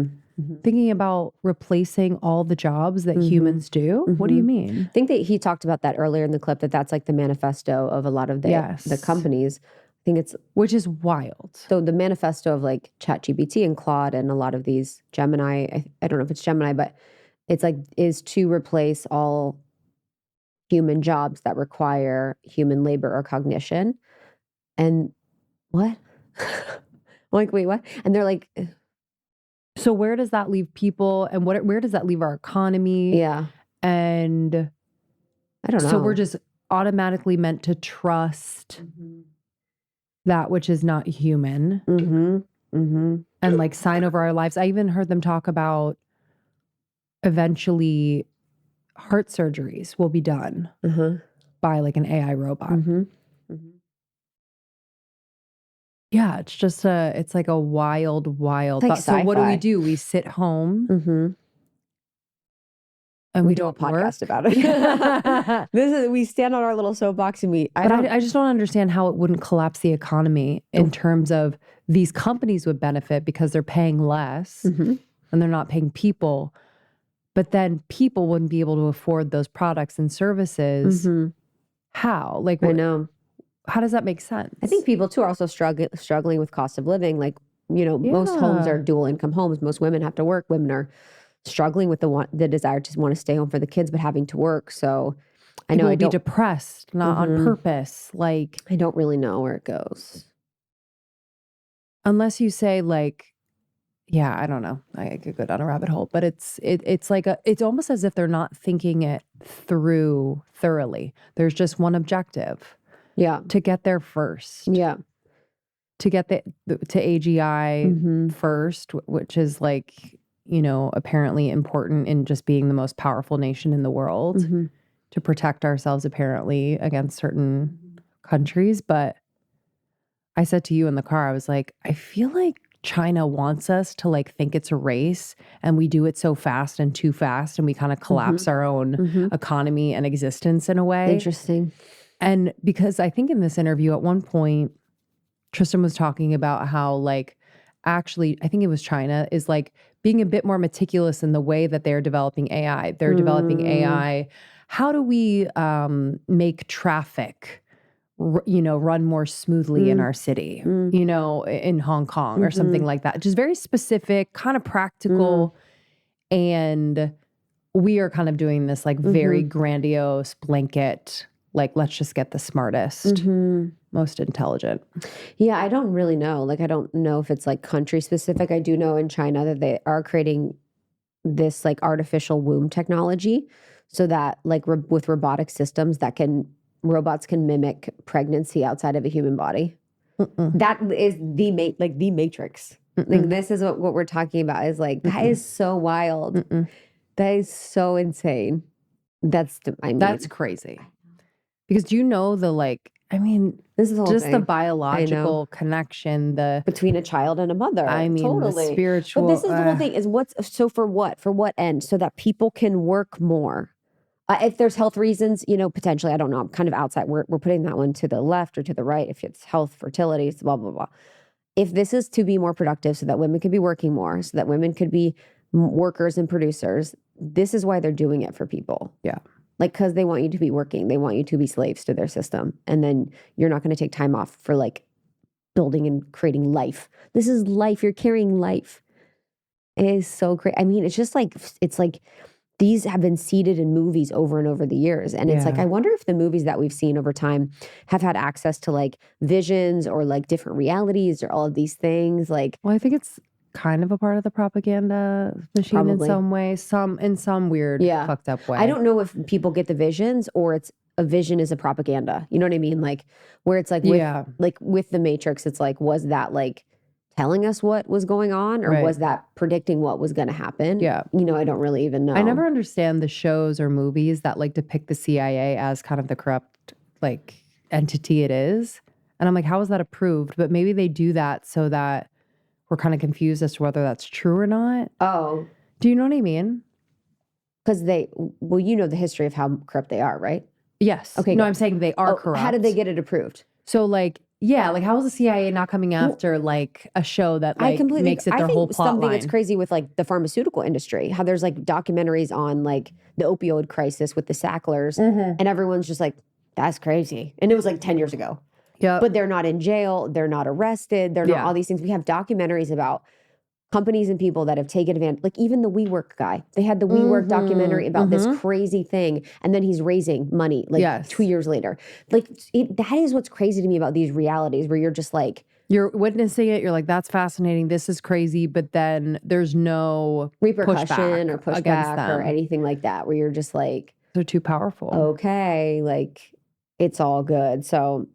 Thinking about replacing all the jobs that humans do. What do you mean? I think that he talked about that earlier in the clip, that's like the manifesto of a lot of the companies. I think which is wild. So the manifesto of like ChatGPT and Claude and a lot of these Gemini, I don't know if it's Gemini, but it's like is to replace all human jobs that require human labor or cognition. And what? I'm like, wait, what? And they're like, so where does that leave people and where does that leave our economy? Yeah. And I don't know. so we're just automatically meant to trust that which is not human and like sign over our lives. I even heard them talk about eventually heart surgeries will be done by like an AI robot. Yeah, it's just it's like a wild Like thought. So what sci-fi. do? We sit home and we we do a don't podcast work? about it. We stand on our little soapbox and I just don't understand how it wouldn't collapse the economy in terms of these companies would benefit because they're paying less and they're not paying people. But then people wouldn't be able to afford those products and services. How? Like, I know. How does that make sense? I think people too are also struggling with cost of living. Like, most homes are dual income homes. Most women have to work. Women are struggling with the desire to want to stay home for the kids, but having to work. So I know People I will be don't depressed, not on purpose. Like, I don't really know where it goes. Unless you say like, yeah, I don't know. I could go down a rabbit hole, but it's like it's almost as if they're not thinking it through thoroughly. There's just one objective. Yeah. To get there first. Yeah. To get to AGI first, which is like, apparently important in just being the most powerful nation in the world to protect ourselves apparently against certain countries. But I said to you in the car, I was like, I feel like China wants us to like think it's a race and we do it so fast and too fast and we kind of collapse our own economy and existence in a way. Interesting. And because I think in this interview at one point, Tristan was talking about how like, actually, I think it was China is like being a bit more meticulous in the way that they're developing AI. They're developing AI. How do we make traffic, run more smoothly in our city, in Hong Kong or something like that? Just very specific, kind of practical. And we are kind of doing this like very grandiose blanket, like, let's just get the smartest, most intelligent. Yeah, I don't really know. Like, I don't know if it's like country specific. I do know in China that they are creating this like artificial womb technology so that like with robotic systems robots can mimic pregnancy outside of a human body. That is the Matrix. Like, this is what we're talking about is like, that is so wild. That is so insane. That's crazy. Because do you know this is the whole just thing. the biological connection, between a child and a mother. totally. The spiritual. But this is the whole thing is for what? For what end? So that people can work more. If there's health reasons, potentially, I don't know. I'm kind of outside. We're putting that one to the left or to the right. If it's health, fertility, it's blah, blah, blah. If this is to be more productive so that women could be working more, so that women could be workers and producers, this is why they're doing it for people. Yeah. Like, because they want you to be working. They want you to be slaves to their system. And then you're not going to take time off for like building and creating life. This is life. You're carrying life. It is so great. I mean, it's just like, these have been seeded in movies over and over the years. And it's like, I wonder if the movies that we've seen over time have had access to like visions or like different realities or all of these things. Like, well, I think it's kind of a part of the propaganda machine in some way, in some weird fucked up way. I don't know if people get the visions or it's a vision is a propaganda. You know what I mean? Like, where it's like, with the Matrix, it's like, was that like telling us what was going on or was that predicting what was going to happen? Yeah. I don't really even know. I never understand the shows or movies that like depict the CIA as kind of the corrupt like entity it is. And I'm like, how is that approved? But maybe they do that so that we're kind of confused as to whether that's true or not. Oh. Do you know what I mean? Because the history of how corrupt they are, right? Yes. Okay. No, I'm saying they are corrupt. How did they get it approved? So like, like how is the CIA not coming after like a show that like makes it their whole plot something line? that's crazy with like the pharmaceutical industry, how there's like documentaries on like the opioid crisis with the Sacklers and everyone's just like, that's crazy. And it was like 10 years ago. Yeah. But they're not in jail. They're not arrested. They're not all these things. We have documentaries about companies and people that have taken advantage. Like even the WeWork guy. They had the WeWork documentary about this crazy thing. And then he's raising money like 2 years later. Like that is what's crazy to me about these realities where you're just like, You're witnessing it. You're like, that's fascinating. This is crazy. But then there's no repercussion or against pushback or them. anything like that, where you're just like, They're too powerful. okay, like it's all good. So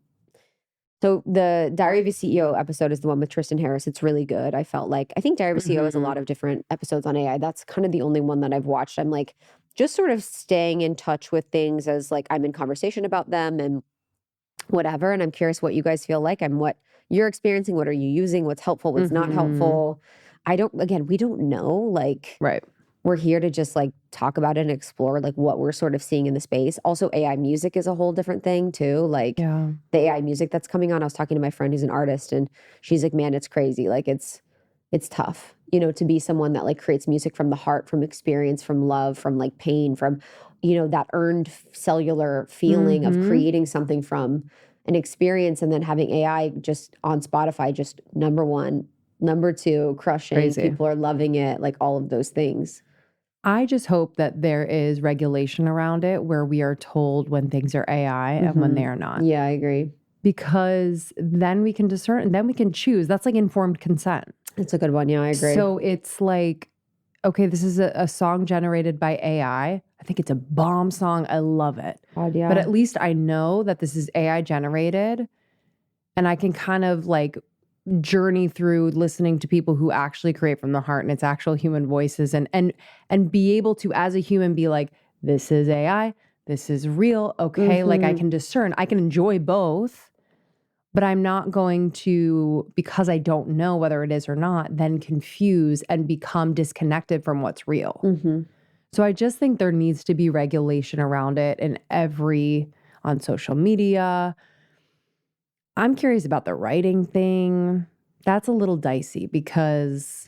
the Diary of a CEO episode is the one with Tristan Harris. It's really good. I think Diary of a CEO has a lot of different episodes on AI. That's kind of the only one that I've watched. I'm like just sort of staying in touch with things as like I'm in conversation about them and whatever. And I'm curious what you guys feel like and what you're experiencing. What are you using? What's helpful? What's not helpful? We don't know. Like, Right. we're here to just like talk about it and explore like what we're sort of seeing in the space. Also, AI music is a whole different thing too. Like the AI music that's coming on. I was talking to my friend who's an artist and she's like, man, it's crazy. Like it's tough, to be someone that like creates music from the heart, from experience, from love, from like pain, from, that earned cellular feeling of creating something from an experience and then having AI just on Spotify, just number one, number two, crushing. Crazy. People are loving it, like all of those things. I just hope that there is regulation around it where we are told when things are AI and when they are not. Yeah, I agree. Because then we can discern and then we can choose. That's like informed consent. That's a good one. Yeah, I agree. So it's like, okay, this is a song generated by AI. I think it's a bomb song. I love it. God, yeah. But at least I know that this is AI generated and I can kind of like journey through listening to people who actually create from the heart and it's actual human voices and be able to, as a human, be like, this is AI, this is real. Okay. Like I can discern, I can enjoy both, but I'm not going to, because I don't know whether it is or not, then confuse and become disconnected from what's real. So I just think there needs to be regulation around it on social media. I'm curious about the writing thing. That's a little dicey because,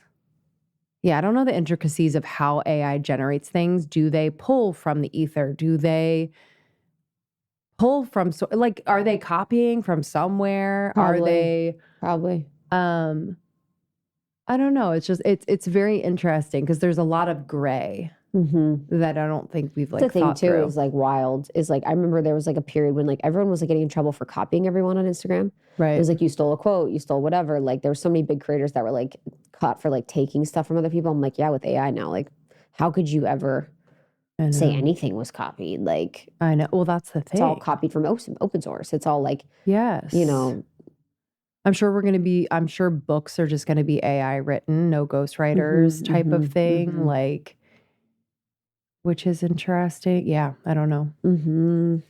I don't know the intricacies of how AI generates things. Do they pull from the ether? Do they pull from, are they copying from somewhere? Probably. I don't know. It's just, it's very interesting because there's a lot of gray that I don't think we've like the thing thought too through. is like wild is like, I remember there was like a period when like everyone was like getting in trouble for copying everyone on Instagram. Right. It was like, you stole a quote, you stole whatever. Like there were so many big creators that were like caught for like taking stuff from other people. I'm like, yeah, with AI now, like how could you ever say anything was copied? Like, I know. Well, that's the thing. It's all copied from open source. It's all like, yes. I'm sure books are just going to be AI written, no ghostwriters type of thing. Like, which is interesting. Yeah, I don't know.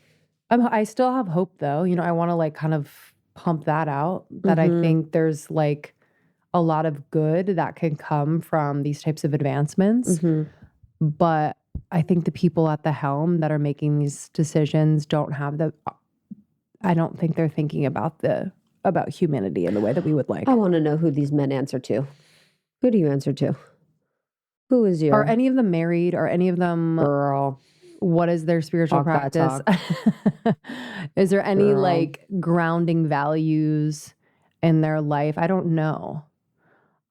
I still have hope though. I want to like kind of pump that out, that I think there's like a lot of good that can come from these types of advancements. But I think the people at the helm that are making these decisions I don't think they're thinking about humanity in the way that we would like. I want to know who these men answer to. Who do you answer to? Who is your... Are any of them married? Are any of them... Girl. What is their spiritual practice? Is there any like grounding values in their life? I don't know.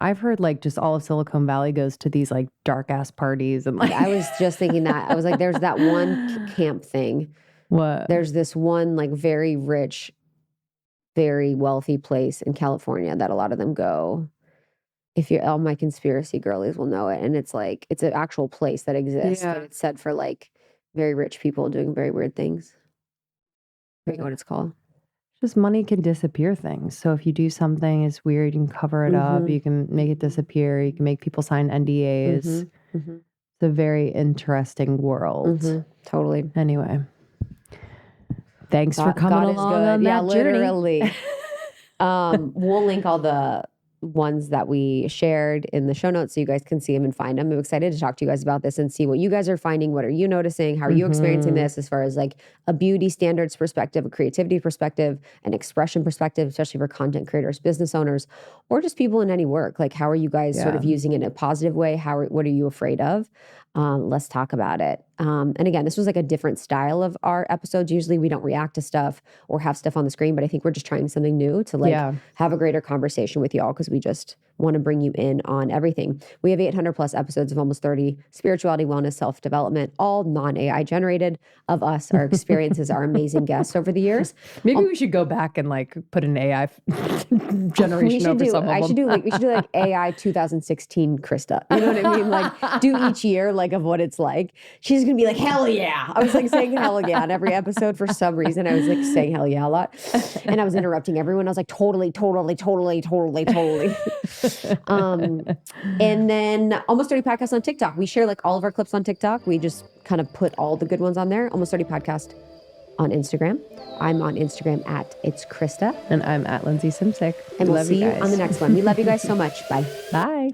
I've heard like just all of Silicon Valley goes to these like dark ass parties and like... I was just thinking that. I was like, there's that one camp thing. What? There's this one like very rich, very wealthy place in California that a lot of them go. If you're all my conspiracy girlies will know it. And it's like, it's an actual place that exists. But it's said for like very rich people doing very weird things. I forget what it's called. Just money can disappear things. So if you do something, it's weird, you can cover it up, you can make it disappear, you can make people sign NDAs. It's a very interesting world. Totally. Anyway. Thanks for coming along on that journey. Literally. We'll link all the ones that we shared in the show notes so you guys can see them and find them. I'm excited to talk to you guys about this and see what you guys are finding. What are you noticing? How are you experiencing this as far as like a beauty standards perspective, a creativity perspective, an expression perspective, especially for content creators, business owners, or just people in any work? Like, how are you guys sort of using it in a positive way? What are you afraid of? Let's talk about it. And again, this was like a different style of our episodes. Usually we don't react to stuff or have stuff on the screen, but I think we're just trying something new to like have a greater conversation with y'all because want to bring you in on everything. We have 800 plus episodes of Almost 30, spirituality, wellness, self-development, all non-AI generated of us, our experiences, our amazing guests over the years. Maybe we should go back and like put an AI generation over some of them. We should do like AI 2016 Krista. You know what I mean? Like do each year like of what it's like. She's going to be like, hell yeah. I was like saying hell yeah on every episode for some reason. I was like saying hell yeah a lot. And I was interrupting everyone. I was like, totally. And then Almost 30 Podcasts on TikTok. We share like all of our clips on TikTok. We just kind of put all the good ones on there. Almost 30 Podcast on Instagram. I'm on Instagram at It's Krista. And I'm at Lindsay Simsick. And we'll see you on the next one. We love you guys so much. Bye. Bye.